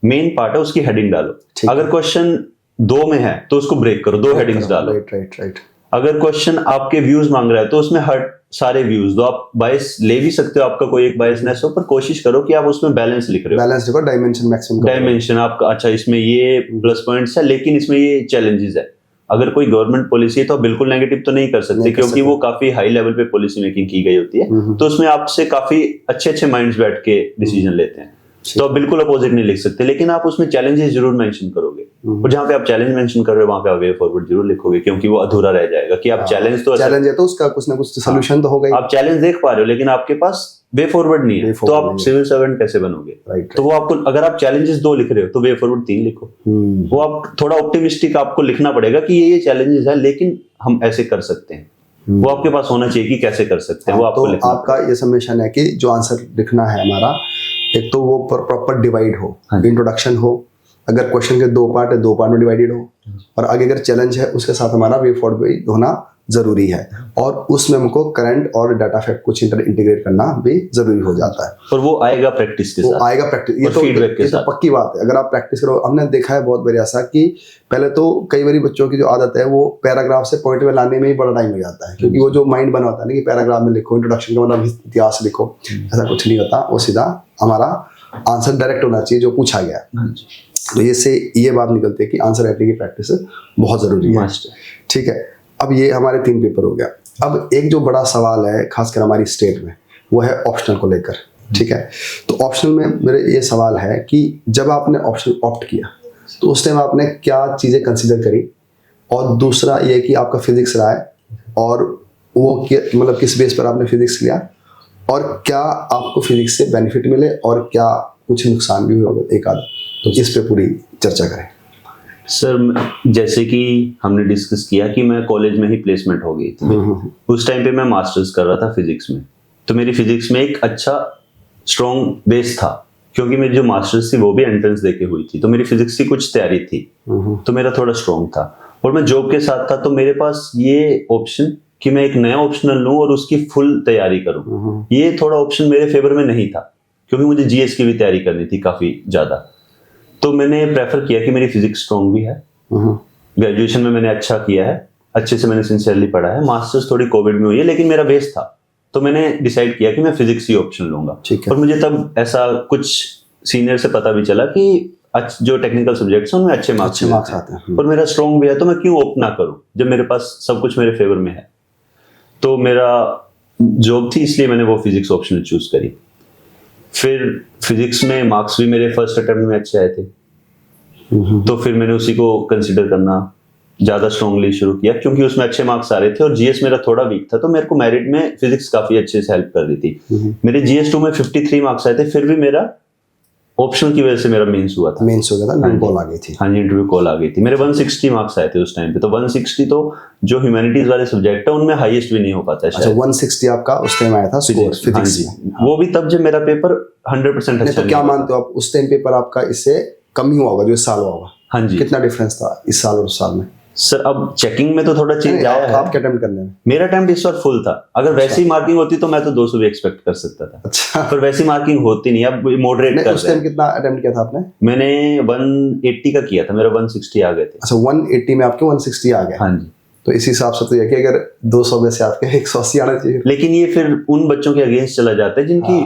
मेन पार्ट है उसकी हेडिंग डालो। अगर क्वेश्चन 2 में है तो उसको ब्रेक करो, 2 हेडिंग्स डालो। राइट। अगर क्वेश्चन आपके व्यूज मांग रहा है तो उसमें हर सारे व्यूज दो। आप बायस ले भी सकते हो, आपका कोई एक बायसनेस हो, पर कोशिश करो कि आप उसमें बैलेंस लिख रहे हो। बैलेंस लिखो, डायमेंशन मैक्सिमम डायमेंशन आपका, अच्छा इसमें ये प्लस पॉइंट्स है लेकिन इसमें ये चैलेंजेस है। अगर कोई गवर्नमेंट पॉलिसी है तो बिल्कुल नेगेटिव तो नहीं कर सकते, क्योंकि वो काफी हाई लेवल पे पॉलिसी मेकिंग की गई होती है, तो उसमें आपसे काफी अच्छे माइंड्स बैठ के डिसीजन लेते हैं। तो आप बिल्कुल अपोजिट नहीं लिख सकते, लेकिन आप उसमें चैलेंजेस जरूर मेंशन करोगे। और जहां पे आप चैलेंज मेंशन कर रहे हो वहां पे आप वे फॉरवर्ड जरूर लिखोगे, क्योंकि वो अधूरा रह जाएगा कि आप चैलेंज है तो उसका कुछ ना कुछ सोल्यूशन तो होगा ही। आप चैलेंज देख पा रहे हो लेकिन आपके पास वे फॉरवर्ड नहीं है, तो आप सिविल सर्वेंट कैसे बनोगे? तो वो आपको, अगर आप चैलेंजेस 2 लिख रहे हो तो वे फॉरवर्ड 3 लिखो। वो आप थोड़ा ऑप्टिमिस्टिक आपको लिखना पड़ेगा कि ये चैलेंजेस है लेकिन हम ऐसे कर सकते हैं। वो आपके पास होना चाहिए कि कैसे कर सकते हैं। वो आपको तो आपका ये सबमिशन है कि जो आंसर लिखना है हमारा, एक तो वो प्रॉपर डिवाइड हो, इंट्रोडक्शन हो, अगर क्वेश्चन के 2 पार्ट है 2 पार्ट में डिवाइडेड हो, और आगे अगर चैलेंज है उसके साथ हमारा वे फॉरवर्ड होना जरूरी है, और उसमें हमको करंट और डाटा फैक्ट कुछ इंटीग्रेट करना भी जरूरी हो जाता है। और वो आएगा प्रैक्टिस के साथ, आएगा प्रैक्टिस, ये तो पक्की बात है। अगर आप प्रैक्टिस करो, हमने देखा है बहुत बार ऐसा कि पहले तो कई बार बच्चों की जो आदत है वो पैराग्राफ से पॉइंट में लाने में ही बड़ा टाइम लग जाता है, क्योंकि वो जो माइंड बना होता है ना कि पैराग्राफ में लिखो, इंट्रोडक्शन का मतलब इतिहास लिखो, ऐसा कुछ नहीं होता। वो सीधा हमारा आंसर डायरेक्ट होना चाहिए जो पूछा गया। तो इससे ये बात निकलती है कि आंसर राइटिंग की प्रैक्टिस बहुत जरूरी है। ठीक है, अब ये हमारे 3 पेपर हो गया। अब एक जो बड़ा सवाल है खासकर हमारी स्टेट में, वो है ऑप्शनल को लेकर। ठीक है, तो ऑप्शनल में मेरे ये सवाल है कि जब आपने ऑप्शनल ऑप्ट किया तो उस टाइम आपने क्या चीज़ें कंसिडर करी, और दूसरा ये कि आपका फिजिक्स रहा है और वो मतलब किस बेस पर आपने फिजिक्स लिया, और क्या आपको फिजिक्स से बेनिफिट मिले और क्या कुछ नुकसान भी हुए एक आधा, तो इस पे पूरी चर्चा करें। सर जैसे कि हमने डिस्कस किया कि मैं कॉलेज में ही प्लेसमेंट हो गई थी, उस टाइम पे मैं मास्टर्स कर रहा था फिजिक्स में, तो मेरी फिजिक्स में एक अच्छा स्ट्रॉन्ग बेस था, क्योंकि मेरी जो मास्टर्स थी वो भी एंट्रेंस देके हुई थी, तो मेरी फिजिक्स की कुछ तैयारी थी, तो मेरा थोड़ा स्ट्रॉन्ग था। और मैं जॉब के साथ था, तो मेरे पास ये ऑप्शन कि मैं एक नया ऑप्शनल लूं और उसकी फुल तैयारी करूं, ये थोड़ा ऑप्शन मेरे फेवर में नहीं था, क्योंकि मुझे जीएस की भी तैयारी करनी थी काफी ज्यादा। तो मैंने प्रेफर किया कि मेरी फिजिक्स स्ट्रॉन्ग भी है, ग्रेजुएशन में मैंने अच्छा किया है, अच्छे से मैंने सिंसियरली पढ़ा है, मास्टर्स थोड़ी कोविड में हुई है लेकिन मेरा बेस था, तो मैंने डिसाइड किया कि मैं फिजिक्स ही ऑप्शन लूंगा। और मुझे तब ऐसा कुछ सीनियर से पता भी चला कि जो टेक्निकल सब्जेक्ट्स हैं उनमें अच्छे मार्क्स आते हैं, और मेरा स्ट्रॉन्ग भी है, तो मैं क्यों ऑप्ट ना करूं जब मेरे पास सब कुछ मेरे फेवर में है। तो मेरा जॉब थी इसलिए मैंने वो फिजिक्स ऑप्शनल चूज करी। फिर फिजिक्स में मार्क्स भी मेरे फर्स्ट अटेम्प्ट में अच्छे आए थे, तो फिर मैंने उसी को कंसिडर करना ज्यादा स्ट्रांगली शुरू किया क्योंकि उसमें अच्छे मार्क्स आ रहे थे और जीएस मेरा थोड़ा वीक था, तो मेरे को मेरिट में फिजिक्स काफी अच्छे से हेल्प कर रही थी। मेरे जीएस 2 में 53 मार्क्स आए थे, फिर भी मेरा ऑप्शनल की वजह से मेरा मेंस हुआ था। मेंस हो गया था, इंटरव्यू कॉल आ गई थी। हाँ जी, इंटरव्यू कॉल आ गई थी। मेरे 160 मार्क्स आए थे उस टाइम पे, तो 160 तो जो ह्यूमैनिटीज वाले सब्जेक्ट है उनमें हाईएस्ट भी नहीं हो पाता है शायद। अच्छा, 160 आपका उस टाइम आया था स्कोर फिजिक्स में। वो भी तब जब मेरा पेपर 100% अच्छा। तो क्या मानते हो आप, उस टाइम पेपर आपका इससे कम ही हुआ होगा जो इस साल हुआ होगा? हाँ जी। कितना डिफरेंस था इस साल और उस साल में? सर अब चेकिंग में तो थोड़ा चेंज आया है। आप क्या अटेम्प्ट करने में? मेरा अटेम्प्ट इस बार फुल था। अगर वैसी मार्किंग होती तो मैं तो 200 भी एक्सपेक्ट कर सकता था। अच्छा, पर वैसी मार्किंग होती नहीं, अब मॉडरेट कर रहे हैं। उस टाइम कितना अटेम्प्ट किया था आपने? मैंने 180 का किया था, मेरा 160 आ गए थे। अच्छा, 180 में आपके 160 आ गए। हाँ जी। तो इस हिसाब से तो ये कि अगर 200 में से आपके 180 आना चाहिए। लेकिन ये फिर उन बच्चों के अगेंस्ट चला जाता है जिनकी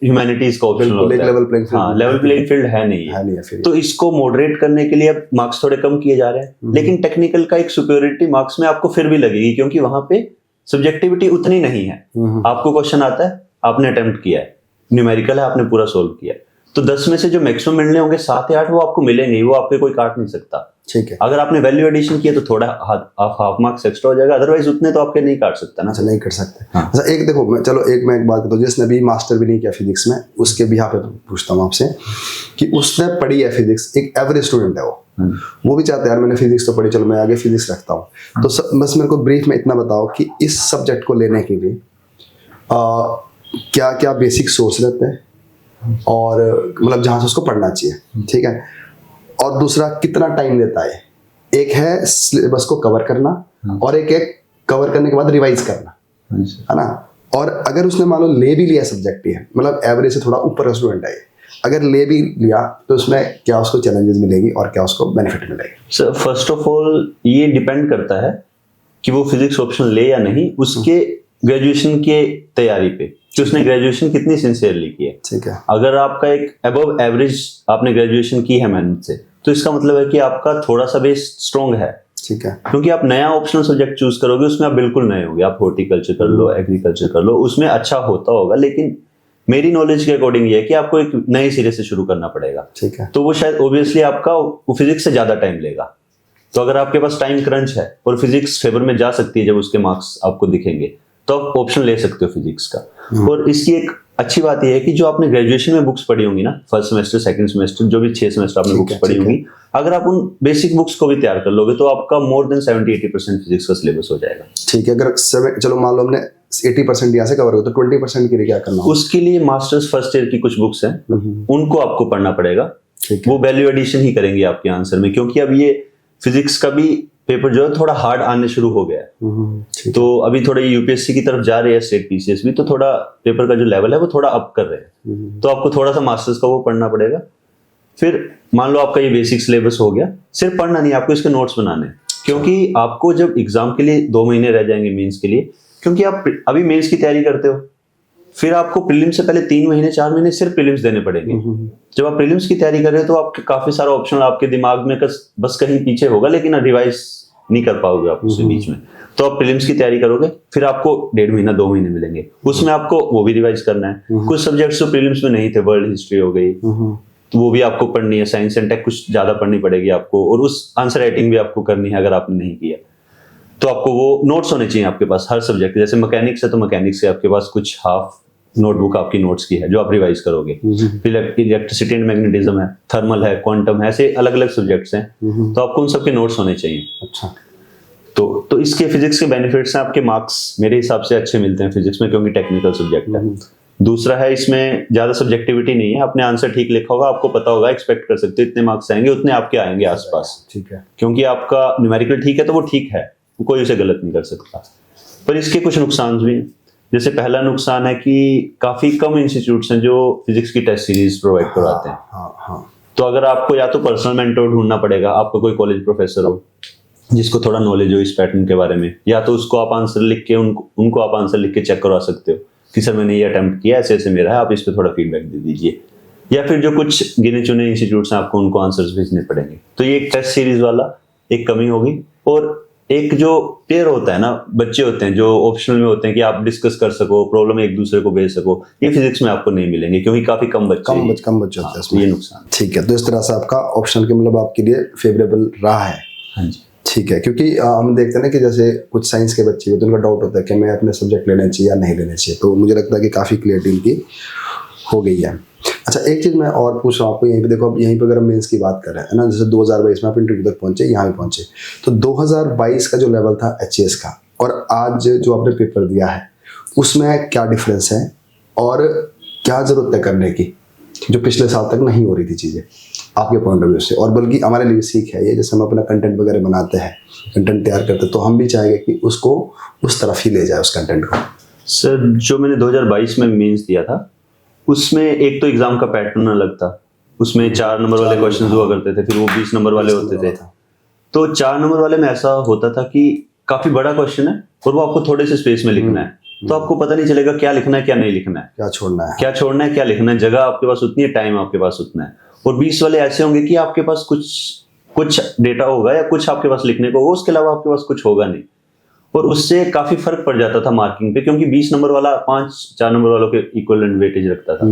ह्यूमैनिटीज का ऑप्शन होता है। लेवल प्लेइंग फील्ड, हाँ, लेवल प्लेइंग फील्ड है नहीं है फिर। तो इसको मॉडरेट करने के लिए अब मार्क्स थोड़े कम किए जा रहे हैं, लेकिन टेक्निकल का एक सुपीरियरिटी मार्क्स में आपको फिर भी लगेगी क्योंकि वहां पे सब्जेक्टिविटी उतनी नहीं है। आपको क्वेश्चन आता है, आपने अटेम्प्ट किया है, न्यूमेरिकल है, आपने पूरा सोल्व किया है, तो 10 में से जो मैक्सिमम मिलने होंगे 7 या 8 वो आपको मिलेंगे, वो आपके कोई काट नहीं सकता। ठीक है। अगर आपने वैल्यू एडिशन किया तो थोड़ा हाफ मार्क्स एक्स्ट्रा हो जाएगा, अदरवाइज उतने तो आपके नहीं काट सकता ना। अच्छा, नहीं कर सकते। हाँ। अच्छा, एक देखो, मैं एक बात बताऊँ, जिसने भी मास्टर भी नहीं किया फिजिक्स में, उसके भी यहाँ पे पूछता हूँ आपसे कि उसने पढ़ी है फिजिक्स, एक एवरेज स्टूडेंट है वो भी चाहता है यार मैंने फिजिक्स तो पढ़ी, चलो मैं आगे फिजिक्स रखता हूँ। तो बस मेरे को ब्रीफ में इतना बताओ कि इस सब्जेक्ट को लेने के लिए क्या क्या बेसिक सोर्स रहते हैं और मतलब जहाँ से उसको पढ़ना चाहिए, ठीक है? और दूसरा, कितना टाइम लेता है? एक है सिलेबस को कवर करना और एक कवर करने के बाद रिवाइज करना, है ना? और अगर उसने मान लो ले भी लिया सब्जेक्ट ही है, मतलब एवरेज से थोड़ा ऊपर का स्टूडेंट है, अगर ले भी लिया तो उसमें क्या उसको चैलेंजेस मिलेगी और क्या उसको बेनिफिट मिलेगी? सर फर्स्ट ऑफ ऑल ये डिपेंड करता है कि वो फिजिक्स ऑप्शन ले या नहीं, उसके ग्रेजुएशन के तैयारी पे कि उसने ग्रेजुएशन कितनी सिंसियरली की है। ठीक है। अगर आपका एक अबव एवरेज आपने ग्रेजुएशन की है मेहनत से, तो इसका मतलब है कि आपका थोड़ा सा बेस स्ट्रॉन्ग है। ठीक है। क्योंकि आप नया ऑप्शनल सब्जेक्ट चूज करोगे उसमें आप बिल्कुल नए होगे, आप हॉर्टिकल्चर कर लो, एग्रीकल्चर कर लो, उसमें अच्छा होता होगा, लेकिन मेरी नॉलेज के अकॉर्डिंग ये है कि आपको एक नए सिरे से शुरू करना पड़ेगा। ठीक है। तो वो शायद ओब्वियसली आपका फिजिक्स से ज्यादा टाइम लेगा। तो अगर आपके पास टाइम क्रंच है और फिजिक्स फेवर में जा सकती है जब उसके मार्क्स आपको दिखेंगे, तो आप ऑप्शन ले सकते हो फिजिक्स का। और इसकी एक अच्छी बात यह है कि जो आपने ग्रेजुएशन में बुक्स पढ़ी होंगी ना, फर्स्ट सेमेस्टर सेकंड सेमेस्टर जो भी 6 सेमेस्टर आपने बुक्स पढ़ी होंगी, अगर आप उन बेसिक बुक्स को भी तैयार कर लोगे तो आपका मोर देन 70-80% फिजिक्स का सिलेबस हो जाएगा। ठीक है। अगर चलो मान लो हमने 80% यहाँ से कवर हो तो 20% के लिए क्या करना? उसके लिए मास्टर्स फर्स्ट ईयर की कुछ बुक्स हैं, उनको आपको पढ़ना पड़ेगा। वो वैल्यू एडिशन ही करेंगे आपके आंसर में, क्योंकि अब ये फिजिक्स का भी पेपर जो है थोड़ा हार्ड आने शुरू हो गया है। तो अभी थोड़ा यूपीएससी की तरफ जा रहे हैं स्टेट पीसीएस भी, तो थोड़ा पेपर का जो लेवल है वो थोड़ा अप कर रहे हैं। तो आपको थोड़ा सा मास्टर्स का वो पढ़ना पड़ेगा। फिर मान लो आपका ये बेसिक सिलेबस हो गया, सिर्फ पढ़ना नहीं, आपको इसके नोट्स बनाने हैं, क्योंकि आपको जब एग्जाम के लिए 2 महीने रह जाएंगे मेंस के लिए, क्योंकि आप अभी मेंस की तैयारी करते हो, फिर आपको प्रीलिम्स से पहले 3 महीने 4 महीने सिर्फ प्रीलिम्स देने पड़ेंगे। जब आप प्रीलिम्स की तैयारी कर रहे हो तो आपके काफी सारा ऑप्शन आपके दिमाग में बस कहीं पीछे होगा, लेकिन रिवाइज नहीं कर पाओगे आप उसके बीच में। तो आप प्रीलिम्स की तैयारी करोगे, फिर आपको 1.5 महीना 2 महीने मिलेंगे, उसमें आपको वो भी रिवाइज करना है। कुछ सब्जेक्ट्स जो प्रीलिम्स में नहीं थे, वर्ल्ड हिस्ट्री हो गई, तो वो भी आपको पढ़नी है। साइंस एंड टेक कुछ ज्यादा पढ़नी पड़ेगी आपको, और उस आंसर राइटिंग भी आपको करनी है अगर आपने नहीं किया तो। आपको वो नोट्स होने चाहिए आपके पास हर सब्जेक्ट। जैसे मैकेनिक्स है तो मैकेनिक्स से आपके पास कुछ हाफ नोटबुक आपकी नोट्स की है जो आप रिवाइज करोगे। फिर इलेक्ट्रिसिटी एंड मैग्नेटिज्म है, थर्मल है, क्वांटम है, ऐसे अलग अलग सब्जेक्ट्स हैं, तो आपको उन सबके नोट्स होने चाहिए। अच्छा। तो इसके फिजिक्स के बेनिफिट्स हैं, आपके मार्क्स मेरे हिसाब से अच्छे मिलते हैं फिजिक्स में, क्योंकि टेक्निकल सब्जेक्ट है। दूसरा है, इसमें ज्यादा सब्जेक्टिविटी नहीं है, आपने आंसर ठीक लिखा होगा, आपको पता होगा, एक्सपेक्ट कर सकते हो इतने मार्क्स आएंगे, उतने आपके आएंगे आसपास। ठीक है। क्योंकि आपका न्यूमेरिकल ठीक है तो वो ठीक है, कोई उसे गलत नहीं कर सकता। पर इसके कुछ नुकसान भी हैं। जैसे पहला नुकसान है कि काफी कम इंस्टीट्यूट्स हैं जो फिजिक्स की टेस्ट सीरीज प्रोवाइड करवाते हैं। तो अगर आपको या तो पर्सनल मेंटर ढूंढना पड़ेगा, आपको कोई कॉलेज प्रोफेसर हो जिसको थोड़ा नॉलेज हो इस पैटर्न के बारे में, या तो उसको आप आंसर लिख के उनको आप आंसर लिख के चेक करवा सकते हो कि सर मैंने ये अटेम्प्ट किया, ऐसे ऐसे मेरा है, आप इस पे थोड़ा फीडबैक दे दीजिए। या फिर जो कुछ गिने चुने इंस्टीट्यूट्स हैं आपको उनको आंसर्स भेजने पड़ेंगे। तो ये एक टेस्ट सीरीज वाला एक कमी होगी। और एक जो पेयर होता है ना, बच्चे होते हैं जो ऑप्शनल में होते हैं कि आप डिस्कस कर सको, प्रॉब्लम एक दूसरे को भेज सको, ये फिजिक्स में आपको नहीं मिलेंगे क्योंकि काफी कम बच्चे होते हैं। ये नुकसान। ठीक है। तो इस तरह से आपका ऑप्शनल के मतलब आपके लिए फेवरेबल रहा है। हाँ जी। ठीक है, क्योंकि हम देखते हैं ना कि जैसे कुछ साइंस के बच्चे होते हैं, उनका डाउट होता है कि मैं अपने सब्जेक्ट लेना चाहिए या नहीं लेना चाहिए, तो मुझे लगता है कि काफ़ी क्लियरिटी इनकी हो गई है। अच्छा, एक चीज़ मैं और पूछ रहा हूँ आपको, यहीं पे देखो, अब यहीं पे अगर हम मेंस की बात कर रहे हैं ना, जैसे 2022 में आप इंटरव्यू तक पहुंचे, यहाँ भी पहुंचे, तो 2022 का जो लेवल था एचएएस का और आज जो आपने पेपर दिया है उसमें क्या डिफरेंस है और क्या ज़रूरत है करने की, जो पिछले साल तक नहीं हो रही थी चीज़ें आपके पॉइंट ऑफ व्यू से? और बल्कि हमारे लिए सीख है ये, जैसे हम अपना कंटेंट वगैरह बनाते हैं, कंटेंट तैयार करते हैं, तो हम भी चाहेंगे कि उसको उस तरफ ही ले जाए उस कंटेंट को। सर, जो मैंने 2022 में मेंस दिया था उसमें एक तो एग्जाम का पैटर्न अलग था, उसमें 4 नंबर वाले क्वेश्चंस हुआ करते थे, फिर वो 20 नंबर वाले होते थे। तो 4 नंबर वाले में ऐसा होता था कि काफी बड़ा क्वेश्चन है और वो आपको थोड़े से स्पेस में लिखना है, तो आपको पता नहीं चलेगा क्या लिखना है क्या नहीं लिखना है, क्या छोड़ना है, क्या छोड़ना है क्या लिखना है, जगह आपके पास उतनी है, टाइम आपके पास उतना है। और 20 वाले ऐसे होंगे कि आपके पास कुछ डेटा होगा या कुछ आपके पास लिखने को होगा, उसके अलावा आपके पास कुछ होगा नहीं, और उससे काफी फर्क पड़ जाता था मार्किंग पे, क्योंकि 20 नंबर वाला 4 नंबर वालों के इक्विवेलेंट वेटेज रखता था।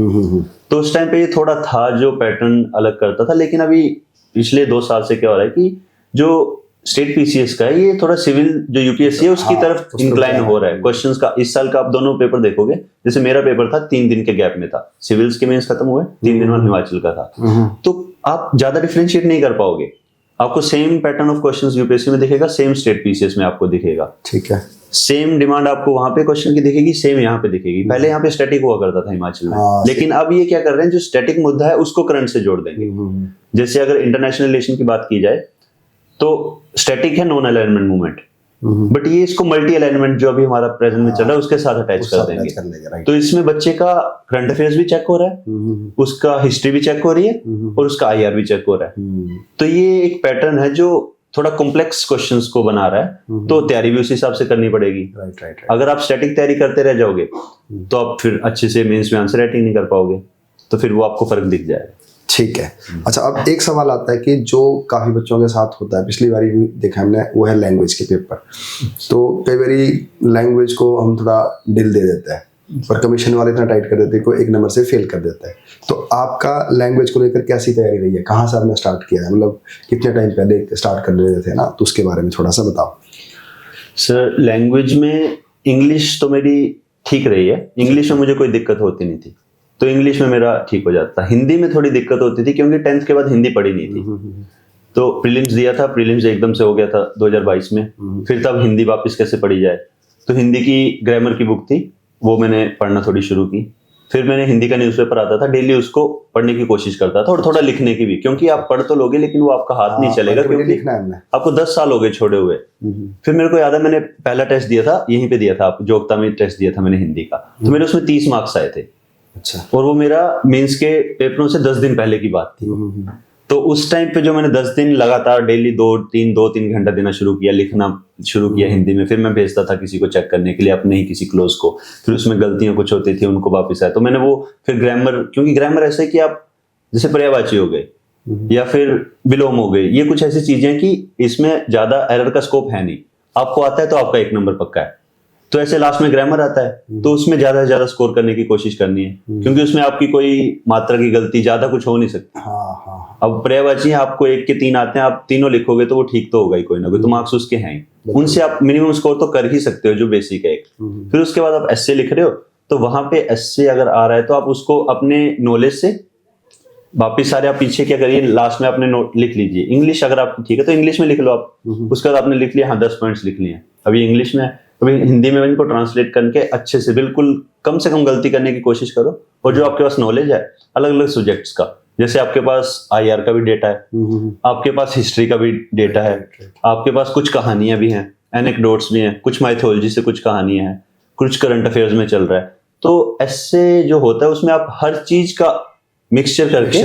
तो उस टाइम पे ये थोड़ा था जो पैटर्न अलग करता था। लेकिन अभी पिछले 2 साल से क्या हो रहा है कि जो स्टेट पीसीएस का है, ये थोड़ा सिविल जो यूपीएससी है उसकी तरफ इंक्लाइन हो रहा है। क्वेश्चंस का इस साल का आप दोनों पेपर देखोगे, जैसे मेरा पेपर था 3 दिन के गैप में था, सिविल्स के मेंस खत्म हुए, 3 दिन बाद हिमाचल का था, तो आप ज्यादा डिफरेंशिएट नहीं कर पाओगे। आपको same pattern of questions UPSC में दिखेगा, सेम स्टेट पीसीएस में आपको दिखेगा, ठीक है, सेम डिमांड आपको वहां पे क्वेश्चन की दिखेगी, सेम यहाँ पे दिखेगी। पहले यहाँ पे स्टैटिक हुआ करता था हिमाचल में, लेकिन अब ये क्या कर रहे हैं, जो स्टैटिक मुद्दा है उसको करंट से जोड़ देंगे। जैसे अगर इंटरनेशनल रिलेशन की बात की जाए तो स्टैटिक है नॉन अलाइनमेंट मूवमेंट, बट ये इसको मल्टी अलाइनमेंट जो अभी हमारा प्रेजेंट में चल रहा है उसके साथ अटैच कर देंगे। तो इसमें बच्चे का करंट अफेयर्स भी चेक हो रहा है, उसका हिस्ट्री भी चेक हो रही है और उसका आईआर भी चेक हो रहा है। तो ये एक पैटर्न है जो थोड़ा कॉम्प्लेक्स क्वेश्चंस को बना रहा है, तो तैयारी भी उस हिसाब से करनी पड़ेगी। राइट। अगर आप स्टैटिक तैयारी करते रह जाओगे तो आप फिर अच्छे से मेंस में आंसर राइटिंग नहीं कर पाओगे, तो फिर वो आपको फर्क दिख जाएगा। ठीक है। अच्छा, अब एक सवाल आता है कि जो काफ़ी बच्चों के साथ होता है, पिछली बारी भी देखा हमने, वो है लैंग्वेज के पेपर। तो कई बारी लैंग्वेज को हम थोड़ा डिल दे देते हैं और कमीशन वाले इतना टाइट कर देते हैं कि 1 नंबर से फेल कर देता है। तो आपका लैंग्वेज को लेकर कैसी तैयारी रही है, कहाँ से आपने स्टार्ट किया है, मतलब कितने टाइम पहले स्टार्ट कर रहे थे ना, तो उसके बारे में थोड़ा सा बताओ। सर, लैंग्वेज में इंग्लिश तो मेरी ठीक रही है, इंग्लिश में मुझे कोई दिक्कत होती नहीं थी, तो इंग्लिश में मेरा ठीक हो जाता था। हिंदी में थोड़ी दिक्कत होती थी क्योंकि 10th के बाद हिंदी पढ़ी नहीं थी, तो प्रीलिम्स दिया था, प्रीलिम्स एकदम से हो गया था 2022 में, फिर तब हिंदी वापस कैसे पढ़ी जाए, तो हिंदी की ग्रामर की बुक थी वो मैंने पढ़ना थोड़ी शुरू की। फिर मैंने हिंदी का न्यूज़पेपर आता था, डेली उसको पढ़ने की कोशिश करता था और थोड़ा लिखने की भी, क्योंकि आप पढ़ तो लोगे लेकिन वो आपका हाथ नहीं चलेगा, क्योंकि आपको 10 साल हो गए छोड़े हुए। फिर मेरे को याद है मैंने पहला टेस्ट दिया था, यहीं पे दिया था, जोगता में टेस्ट दिया था मैंने हिंदी का, तो मेरे उसमें 30 मार्क्स आए थे। अच्छा। और वो मेरा मेंस के पेपरों से 10 दिन पहले की बात थी। तो उस टाइम पे जो मैंने 10 दिन लगातार डेली 2-3 घंटा देना शुरू किया, लिखना शुरू किया हिंदी में, फिर मैं भेजता था किसी को चेक करने के लिए, अपने ही किसी क्लोज को, फिर उसमें गलतियां कुछ होती थी उनको वापस आए, तो मैंने वो फिर ग्रामर, क्योंकि ग्रामर ऐसा है कि आप जैसे पर्यायवाची हो गए या फिर विलोम हो गए, ये कुछ ऐसी चीजें कि इसमें ज्यादा एरर का स्कोप है नहीं, आपको आता है तो आपका 1 नंबर पक्का है। तो ऐसे लास्ट में ग्रामर आता है तो उसमें ज्यादा से ज्यादा स्कोर करने की कोशिश करनी है, क्योंकि उसमें आपकी कोई मात्रा की गलती ज्यादा कुछ हो नहीं सकती। अब पर्यायवाची आपको 1 के 3 आते हैं, आप तीनों लिखोगे तो वो ठीक तो होगा ही, कोई ना कोई तो मार्क्स उसके हैं, उनसे आप मिनिमम स्कोर तो कर ही सकते हो जो बेसिक है। फिर उसके बाद आप एस्से लिख रहे हो, तो वहां पे एस्से अगर आ रहा है तो आप उसको अपने नॉलेज से वापिस सारे आप पीछे क्या करिए, लास्ट में अपने नोट लिख लीजिए। इंग्लिश अगर आप ठीक है तो इंग्लिश में लिख लो आप, उसके बाद आपने लिख लिया, हाँ 10 पॉइंट्स लिख लिए, अभी इंग्लिश में, अभी हिंदी में इनको ट्रांसलेट करके अच्छे से बिल्कुल कम से कम गलती करने की कोशिश करो। और जो आपके पास नॉलेज है अलग अलग सब्जेक्ट्स का, जैसे आपके पास आईआर का भी डेटा है, आपके पास हिस्ट्री का भी डेटा है, आपके पास कुछ कहानियां भी हैं, एनेक्डोट्स भी हैं, कुछ माइथोलॉजी से कुछ कहानियां हैं, कुछ करंट अफेयर्स में चल रहा है, तो ऐसे जो होता है उसमें आप हर चीज का मिक्सचर करके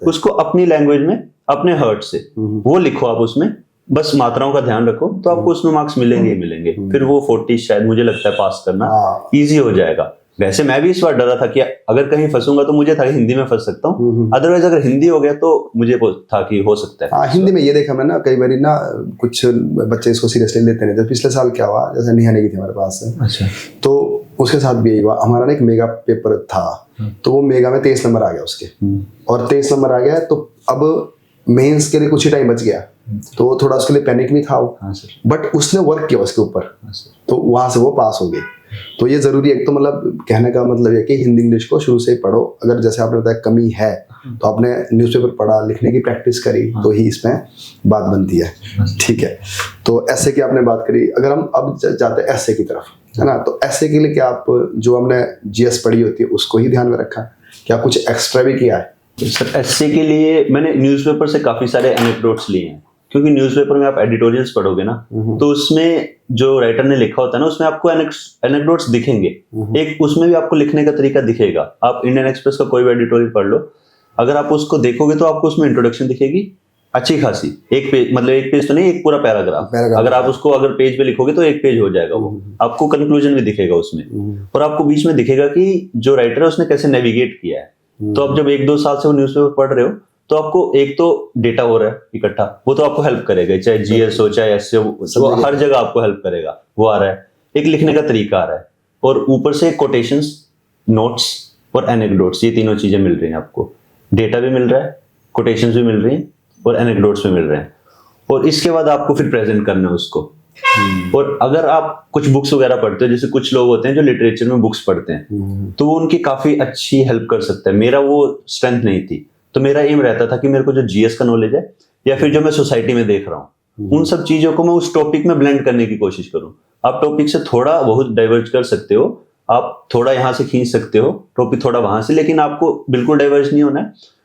उसको अपनी लैंग्वेज में अपने हर्ट से वो लिखो, आप उसमें बस मात्राओं का ध्यान रखो, तो आपको उसमें मार्क्स मिलेंगे ही मिलेंगे। फिर वो 40 शायद मुझे लगता है पास करना इजी हो जाएगा। वैसे मैं भी इस बार डरा था कि अगर कहीं फंसूंगा तो मुझे था कि हिंदी में फंस सकता हूँ, अदरवाइज अगर हिंदी हो गया तो मुझे था कि हो सकता है। हाँ, हिंदी में ये देखा मैंने ना, कई बार ना कुछ बच्चे इसको सीरियसली लेते नहीं थे। पिछले साल क्या हुआ, जैसे नेहा नेगी थी हमारे पास, अच्छा, तो उसके साथ भी यही हुआ। हमारा ना एक मेगा पेपर था, तो वो मेगा में 23 नंबर आ गया उसके, और 23 नंबर आ गया तो अब मेंस के लिए कुछ ही टाइम बच गया, तो थोड़ा उसके लिए पैनिक भी था वो। हाँ सर। बट उसने वर्क किया उसके ऊपर। हाँ सर। तो वहां से वो पास हो गए। तो ये जरूरी है। एक तो मतलब कहने का मतलब है कि हिंदी इंग्लिश को शुरू से ही पढ़ो। अगर जैसे आपने बताया कमी है तो आपने न्यूज़पेपर पढ़ा, लिखने की प्रैक्टिस करी, तो ही इसमें बात बनती है। ठीक है। तो ऐसे की आपने बात करी। अगर हम अब जाते हैं ऐसे की तरफ, है ना, तो ऐसे के लिए क्या आप जो हमने जीएस पढ़ी होती है उसको ही ध्यान में रखा, क्या कुछ एक्स्ट्रा भी किया है? सर ऐसे के लिए मैंने न्यूज़पेपर से काफी सारे एनेक्डोट्स लिए हैं, क्योंकि न्यूज़पेपर में आप एडिटोरियल्स पढ़ोगे ना, तो उसमें जो राइटर ने लिखा होता है ना, उसमें आपको एनेक्डोट्स दिखेंगे। एक उसमें भी आपको लिखने का तरीका दिखेगा। आप इंडियन एक्सप्रेस का कोई भी एडिटोरियल पढ़ लो, अगर आप उसको देखोगे तो आपको उसमें इंट्रोडक्शन दिखेगी अच्छी खासी, एक पेज, मतलब एक पेज तो नहीं, एक पूरा पैराग्राफ। अगर आप उसको अगर पेज पे लिखोगे तो एक पेज हो जाएगा वो। आपको कंक्लूजन भी दिखेगा उसमें, और आपको बीच में दिखेगा कि जो राइटर है उसने कैसे नेविगेट किया है। तो आप जब 1-2 साल से वो न्यूज़पेपर पढ़ रहे हो तो आपको एक तो डेटा हो रहा है इकट्ठा, वो तो आपको हेल्प करेगा, चाहे जीएस हो चाहे एसए हो, वो हर जगह आपको हेल्प करेगा, वो आ रहा है। एक लिखने का तरीका आ रहा है, और ऊपर से कोटेशंस, नोट्स और एनेक्डोट्स, ये तीनों चीजें मिल रही हैं आपको। डेटा भी मिल रहा है, कोटेशंस भी मिल रही हैं और एनेक्डोट्स भी मिल रहे हैं। और इसके बाद आपको फिर प्रेजेंट करना है उसको। और अगर आप कुछ बुक्स वगैरह पढ़ते हो, जैसे कुछ लोग होते हैं जो लिटरेचर में बुक्स पढ़ते हैं, तो वो उनकी काफी अच्छी हेल्प कर सकता है। मेरा वो स्ट्रेंथ नहीं थी, तो मेरा एम रहता था कि मेरे को जो जीएस का नॉलेज है या फिर जो मैं सोसाइटी में देख रहा हूँ, उन सब चीजों को मैं उस टॉपिक में ब्लेंड करने की कोशिश करूँ। आप टॉपिक से थोड़ा बहुत डाइवर्ज कर सकते हो, आप थोड़ा यहाँ से खींच सकते हो टॉपिक, थोड़ा वहां से, लेकिन आपको बिल्कुल डाइवर्ज नहीं होना है।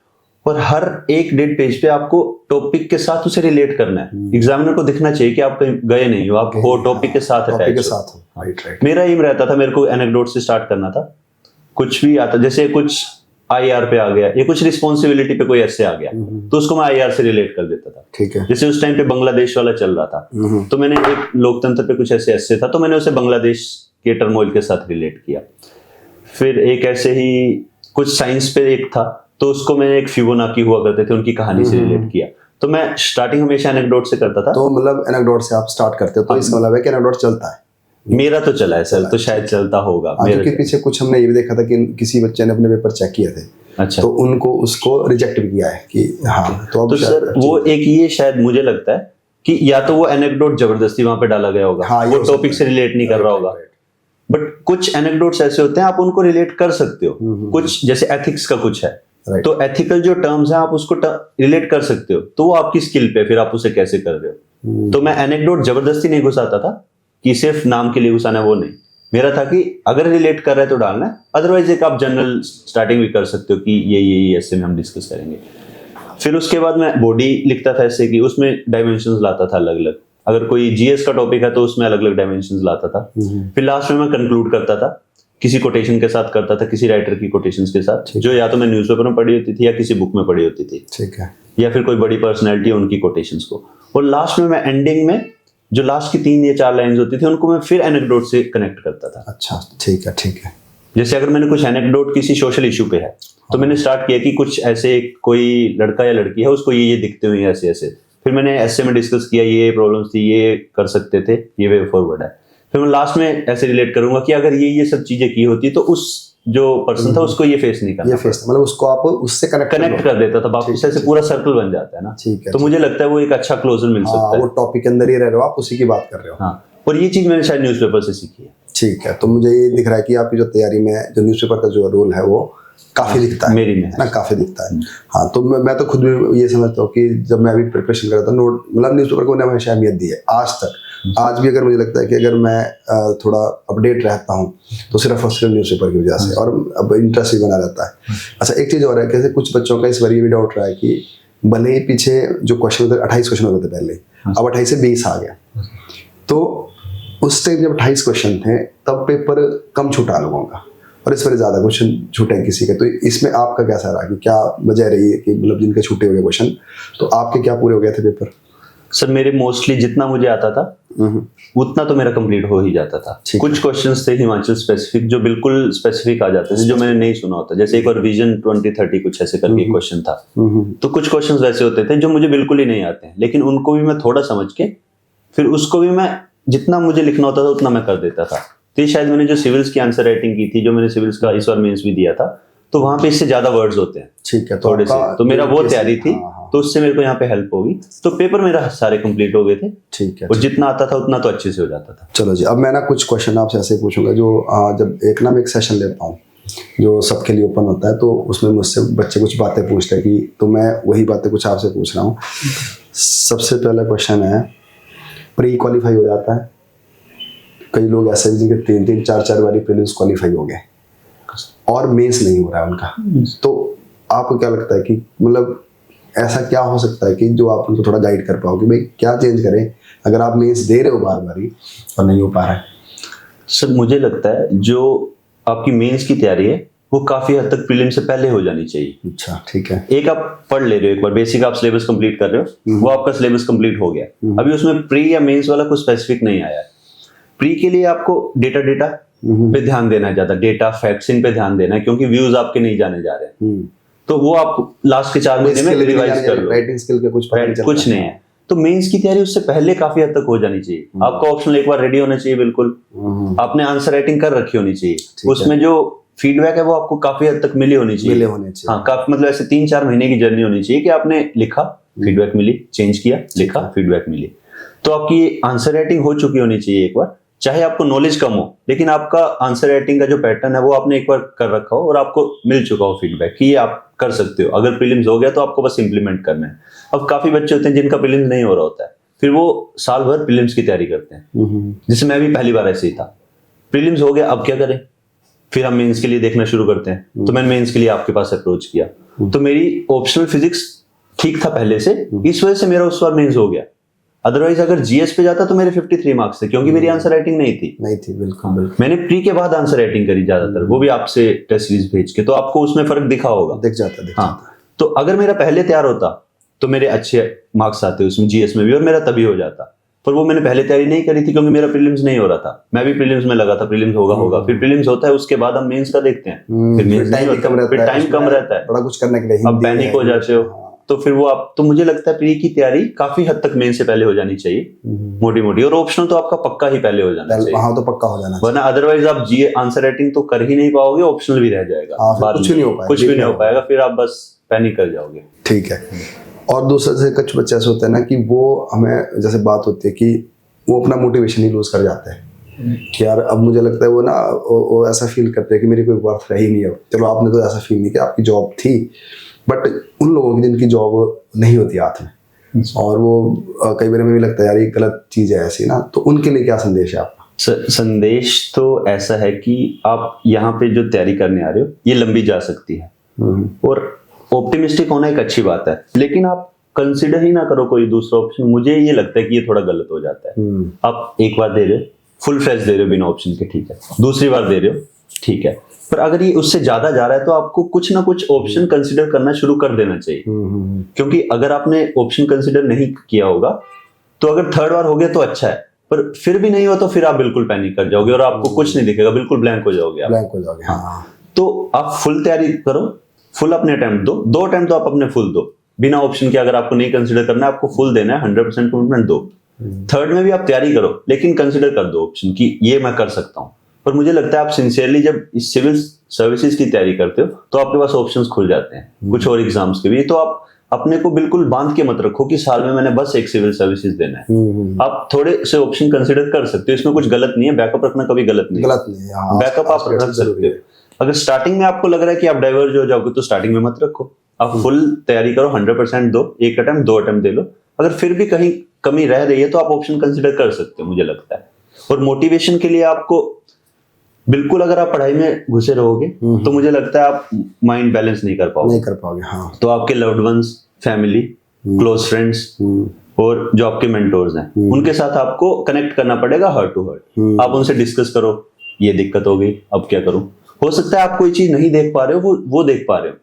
और हर एक 1.5 पेज पे आपको टॉपिक के साथ उसे रिलेट करना है। एग्जामिनर को दिखना चाहिए कि आप कहीं गए नहीं हो, आप हो टॉपिक के साथ अटैच हो। मेरा एम रहता था, मेरे को एनेक्डोट से स्टार्ट करना था। कुछ भी आता, जैसे कुछ आईआर पे आ गया या कुछ रिस्पॉन्सिबिलिटी पे कोई ऐसे आ गया, तो उसको मैं आईआर से रिलेट कर देता था। ठीक है। जैसे उस टाइम पे बांग्लादेश वाला चल रहा था, तो मैंने एक लोकतंत्र पे कुछ ऐसे था, तो मैंने उसे बांग्लादेश के टर्मोइल के साथ रिलेट किया। फिर एक ऐसे ही कुछ साइंस पे एक था, तो उसको मैंने एक फिबोनाची हुआ करते थे, उनकी कहानी से रिलेट किया। तो मैं स्टार्टिंग हमेशा एनेक्डोट से करता था। तो मतलब एनेक्डोट से आप स्टार्ट करते हो, तो इसका मतलब है कि एनेक्डोट चलता है। मेरा तो चला है सर, तो शायद चलता होगा। क्योंकि पीछे कुछ हमने ये भी देखा था कि किसी बच्चे ने अपने पेपर चेक किए थे, अच्छा, तो उनको उसको रिजेक्ट भी किया है कि हाँ। तो सर वो एक ये शायद मुझे लगता है कि या तो वो एनेक्डोट जबरदस्ती वहां पे डाला गया होगा, वो टॉपिक से रिलेट नहीं कर रहा होगा। बट कुछ एनेक्डोट्स ऐसे होते हैं आप उनको रिलेट कर सकते हो। कुछ जैसे एथिक्स का कुछ है, तो एथिकल जो टर्म्स हैं आप उसको रिलेट कर सकते हो, तो वो आपकी स्किल पे, फिर आप उसे कैसे कर रहे हो। तो मैं एनेक्डोट जबरदस्ती नहीं घुसाता था कि सिर्फ नाम के लिए घुसाना, वो नहीं। मेरा था कि अगर रिलेट कर रहा है तो डालना है, अदरवाइज एक आप जनरल स्टार्टिंग भी कर सकते हो कि ये ऐसे में हम डिस्कस करेंगे। फिर उसके बाद मैं बॉडी लिखता था ऐसे कि उसमें डायमेंशंस लाता था अलग अलग। अगर कोई जीएस का टॉपिक है तो उसमें अलग अलग डायमेंशंस लाता था। फिर लास्ट में मैं कंक्लूड करता था, किसी कोटेशन के साथ करता था, किसी राइटर की कोटेशंस के साथ, जो या तो मैं न्यूज़पेपर में पढ़ी होती थी या किसी बुक में पढ़ी होती थी। ठीक है। या फिर कोई बड़ी पर्सनैलिटी है उनकी कोटेशंस को। और लास्ट में मैं एंडिंग में जो लास्ट की 3 या 4 लाइंस होती थी उनको मैं फिर एनेक्डोट से कनेक्ट करता था। अच्छा, ठीक है, ठीक है। जैसे अगर मैंने कुछ एनेक्डोट किसी सोशल इशू पे है, तो मैंने स्टार्ट किया कि कुछ ऐसे कोई लड़का या लड़की है, उसको ये दिखते हुए ऐसे ऐसे। फिर मैंने ऐसे में डिस्कस किया, ये प्रॉब्लम्स थी, ये कर सकते थे, ये वे फॉरवर्ड है। फिर मैं लास्ट में ऐसे रिलेट करूंगा कि अगर ये सब चीजें की होती तो उस जो पर्सन था उसको ये फेस नहीं करना, ये फेस मतलब उसको आप उससे कनेक्ट कर देता था वापस, ऐसे पूरा सर्कल बन जाता है ना। ठीक है। तो मुझे लगता है वो एक अच्छा क्लोजर मिल सकता है। वो टॉपिक के अंदर ही रह रहे हो, आप उसी की बात कर रहे हो। हाँ, और ये चीज मैंने शायद न्यूज़पेपर से सीखी है। ठीक है। तो मुझे ये दिख रहा है कि आपकी जो तैयारी में जो न्यूज़पेपर का जो रोल है वो काफी दिखता है, मेरी में ना, काफी दिखता है। हाँ, तो मैं तो खुद भी ये समझता हूँ कि जब मैं अभी प्रिपरेशन कर रहा था, नोट मतलब न्यूज़पेपर को मैंने हमेशा अहमियत दी है आज तक। आज भी अगर मुझे लगता है कि अगर मैं थोड़ा अपडेट रहता हूँ तो सिर्फ और सिर्फ न्यूज़पेपर की वजह से, और अब इंटरेस्ट भी बना रहता है। अच्छा, एक चीज़ और है, कैसे कुछ बच्चों का इस बार ये भी डाउट रहा है कि भले ही पीछे जो क्वेश्चन होते 28 क्वेश्चन होते थे पहले, अब 28 से 20 आ गया। तो उस टाइम जब 28 क्वेश्चन थे तब पेपर कम छूटा लोगों का, और इस बार ज़्यादा क्वेश्चन छूटे किसी के। तो इसमें आपका कैसा रहा, कि क्या वजह रही है कि मतलब जिनके छूटे हुए क्वेश्चन, तो आपके क्या पूरे हो गए थे पेपर? सर मेरे मोस्टली जितना मुझे आता था उतना तो मेरा कंप्लीट हो ही जाता था। कुछ क्वेश्चंस थे हिमाचल स्पेसिफिक जो बिल्कुल स्पेसिफिक आ जाते थे, जो मैंने नहीं सुना होता। जैसे एक और विजन 2030 कुछ ऐसे करके क्वेश्चन था, तो कुछ क्वेश्चंस वैसे होते थे जो मुझे बिल्कुल ही नहीं आते हैं, लेकिन उनको भी मैं थोड़ा समझ के फिर उसको भी मैं जितना मुझे लिखना होता था उतना मैं कर देता था। तो ये शायद मैंने जो सिविल्स की आंसर राइटिंग की थी, जो मैंने सिविल्स का इस बार मेंस भी दिया था, तो वहां पे इससे ज्यादा वर्ड्स होते हैं। ठीक है। थोड़े से, तो मेरा वो तैयारी थी। तो उससे मेरे को यहाँ पे हेल्प होगी। तो पेपर मेरा सारे कंप्लीट हो गए थे। ठीक है। और जितना आता था उतना तो अच्छे से हो जाता था। चलो जी, अब मैं ना कुछ क्वेश्चन आपसे ऐसे पूछूंगा जो जब मैं एक सेशन लेता हूँ जो सबके लिए ओपन होता है, तो उसमें मुझसे बच्चे कुछ बातें पूछते हैं कि, तो मैं वही बातें कुछ आपसे पूछ रहा हूँ। सबसे पहला क्वेश्चन है, प्री क्वालिफाई हो जाता है? कई लोग ऐसे भी जिनके 3-3 4-4 बारी प्रीलिम्स क्वालिफाई हो गए और मेंस नहीं हो रहा है उनका, तो आपको क्या लगता है कि मतलब ऐसा क्या हो सकता है कि जो आप उनको थोड़ा गाइड कर पाओ कि भाई क्या चेंज करें अगर आप मेंस दे रहे हो बार बारी और नहीं हो पा रहा है? सर मुझे लगता है जो आपकी मेंस की तैयारी है वो काफी हद तक प्रीलिम से पहले हो जानी चाहिए। अच्छा, ठीक है। एक आप पढ़ ले रहे हो, एक बार बेसिक आप सिलेबस कंप्लीट कर रहे हो, वो आपका सिलेबस कंप्लीट हो गया, अभी उसमें प्री या मेंस वाला कुछ स्पेसिफिक नहीं आया है। प्री के लिए आपको डेटा पे ध्यान देना है, ज्यादा डेटा फैक्ट्स इन पे ध्यान देना है, क्योंकि व्यूज आपके नहीं जाने जा रहे हैं। तो वो आप लास्ट के 4 महीने में रिवाइज कर लो। राइटिंग स्किल का कुछ नहीं है। तो मेंस की तैयारी उससे पहले काफी हद तक हो जानी चाहिए। आपका ऑप्शनल एक बार रेडी होना चाहिए, बिल्कुल आपने आंसर राइटिंग कर रखी होनी चाहिए, उसमें जो फीडबैक है वो आपको काफी हद तक मिली होनी चाहिए। हाँ, काफी मतलब ऐसे 3-4 महीने की जर्नी होनी चाहिए कि आपने लिखा, फीडबैक मिली, चेंज किया, लिखा, फीडबैक मिली। तो आपकी आंसर राइटिंग हो चुकी होनी चाहिए एक बार, चाहे आपको नॉलेज कम हो, लेकिन आपका आंसर राइटिंग का जो पैटर्न है वो आपने एक बार कर रखा हो और आपको मिल चुका हो फीडबैक कि ये आप कर सकते हो। अगर प्रीलिम्स हो गया तो आपको बस इंप्लीमेंट करना है। अब काफी बच्चे होते हैं जिनका प्रीलिम्स नहीं हो रहा होता है, फिर वो साल भर प्रीलिम्स की तैयारी करते हैं, जिससे मैं भी पहली बार ऐसे ही था। प्रीलिम्स हो गया, अब क्या करें? फिर हम मेंस के लिए देखना शुरू करते हैं। तो मैंने मेंस के लिए आपके पास अप्रोच किया, तो मेरी ऑप्शनल फिजिक्स ठीक था पहले से, इस वजह से मेरा उस बार मेंस हो गया। अदरवाइज अगर जीएस पे जाता तो मेरे 53 मार्क्स थे, क्योंकि मेरी आंसर राइटिंग नहीं थी। बिल्कुल। मैंने प्री के बाद आंसर राइटिंग करी ज्यादातर, वो भी आपसे टेस्ट सीरीज भेज के, तो आपको उसमें फर्क दिखा होगा। दिख जाता। हाँ, तो अगर मेरा पहले तैयार होता तो मेरे अच्छे मार्क्स आते उसमें जीएस में भी, और मेरा तभी हो जाता। पर वो मैंने पहले तैयारी नहीं करी थी, क्योंकि मेरा प्रीलिम्स नहीं हो रहा था। मैं भी प्रीलिम्स में लगा था, प्रीलिम्स होगा, फिर प्रीलिम्स होता है, उसके बाद हम मेंस का देखते हैं, फिर मेंस नहीं होता, फिर टाइम कम रहता है, बड़ा कुछ करने के लिए अब पैनिक हो जाते हो। तो फिर वो आप, तो मुझे लगता है प्री की तैयारी काफी हद तक मेंस से पहले हो जानी चाहिए, मोटी। और ऑप्शनल तो आपका पक्का ही पहले हो जाना चाहिए। हाँ, तो पक्का हो जाना, वरना अदरवाइज आप जीए आंसर राइटिंग तो कर ही नहीं पाओगे, ऑप्शनल भी रह जाएगा, कुछ भी नहीं हो पाएगा, फिर आप बस पैनिक कर जाओगे। ठीक है। और दूसरे से कुछ बच्चे ऐसे होते हैं ना कि वो हमें जैसे बात होती है कि वो अपना मोटिवेशन ही लूज कर जाते हैं कि यार अब मुझे लगता है वो ना वो ऐसा फील करते हैं कि मेरी कोई वर्थ रही नहीं है। चलो आपने तो ऐसा फील नहीं किया, आपकी जॉब थी, बट उन लोगों की जिनकी जॉब नहीं होती हाथ में, और वो कई बार में भी लगता है यार ये गलत चीज है ऐसी ना, तो उनके लिए क्या संदेश है आपका? संदेश तो ऐसा है कि आप यहाँ पे जो तैयारी करने आ रहे हो ये लंबी जा सकती है, और ऑप्टिमिस्टिक होना एक अच्छी बात है, लेकिन आप कंसिडर ही ना करो कोई दूसरा ऑप्शन। मुझे ये लगता है कि ये थोड़ा गलत हो जाता है। आप एक बार दे रहे हो, फुल फ्लैश दे रहे हो बिना ऑप्शन के, ठीक है, दूसरी बार दे रहे हो, ठीक है, पर अगर ये उससे ज्यादा जा रहा है तो आपको कुछ ना कुछ ऑप्शन कंसिडर करना शुरू कर देना चाहिए। क्योंकि अगर आपने ऑप्शन कंसिडर नहीं किया होगा तो अगर 3rd बार हो गया तो अच्छा है, पर फिर भी नहीं हुआ तो फिर आप बिल्कुल पैनिक कर जाओगे और आपको कुछ नहीं दिखेगा, बिल्कुल ब्लैंक हो जाओगे आप। हाँ। तो आप फुल तैयारी करो, फुल अपने अटेम्प्ट दो अटेम्प्ट तो आप अपने फुल दो बिना ऑप्शन के। अगर आपको नहीं कंसिडर करना है, आपको फुल देना है, 100% कमिटमेंट दो। 3rd में भी आप तैयारी करो, लेकिन कंसिडर कर दो ऑप्शन कि ये मैं कर सकता हूँ। पर मुझे लगता है आप सिंसियरली जब इस सिविल सर्विसेज की तैयारी करते हो तो आपके पास ऑप्शंस खुल जाते हैं कुछ और एग्जाम्स के भी। तो आप अपने को बिल्कुल बांध के मत रखो कि साल में मैंने बस एक सिविल सर्विसेज देना है। आप थोड़े से ऑप्शन कंसिडर कर सकते हो, इसमें कुछ गलत नहीं है, बैकअप रखना कभी गलत नहीं है। बैकअप आप रख सकते हो। अगर स्टार्टिंग में आपको लग रहा है कि आप डाइवर्ज हो जाओगे तो स्टार्टिंग में मत रखो, आप फुल तैयारी करो, 100% दो, एक अटेम्प्ट 2 अटेम्प्ट दे लो। अगर फिर भी कहीं कमी रह रही है तो आप ऑप्शन कंसिडर कर सकते हो, मुझे लगता है। और मोटिवेशन के लिए आपको बिल्कुल, अगर आप पढ़ाई में घुसे रहोगे तो मुझे लगता है आप माइंड बैलेंस नहीं कर पाओगे। हाँ। तो आपके loved ones, family, close friends और जो आपके मेंटोर्स हैं उनके साथ आपको कनेक्ट करना पड़ेगा, हार्ट टू हार्ट। आप उनसे डिस्कस करो, ये दिक्कत हो गई, अब क्या करूं। हो सकता है आप कोई चीज नहीं देख पा रहे हो, वो देख पा रहे हो,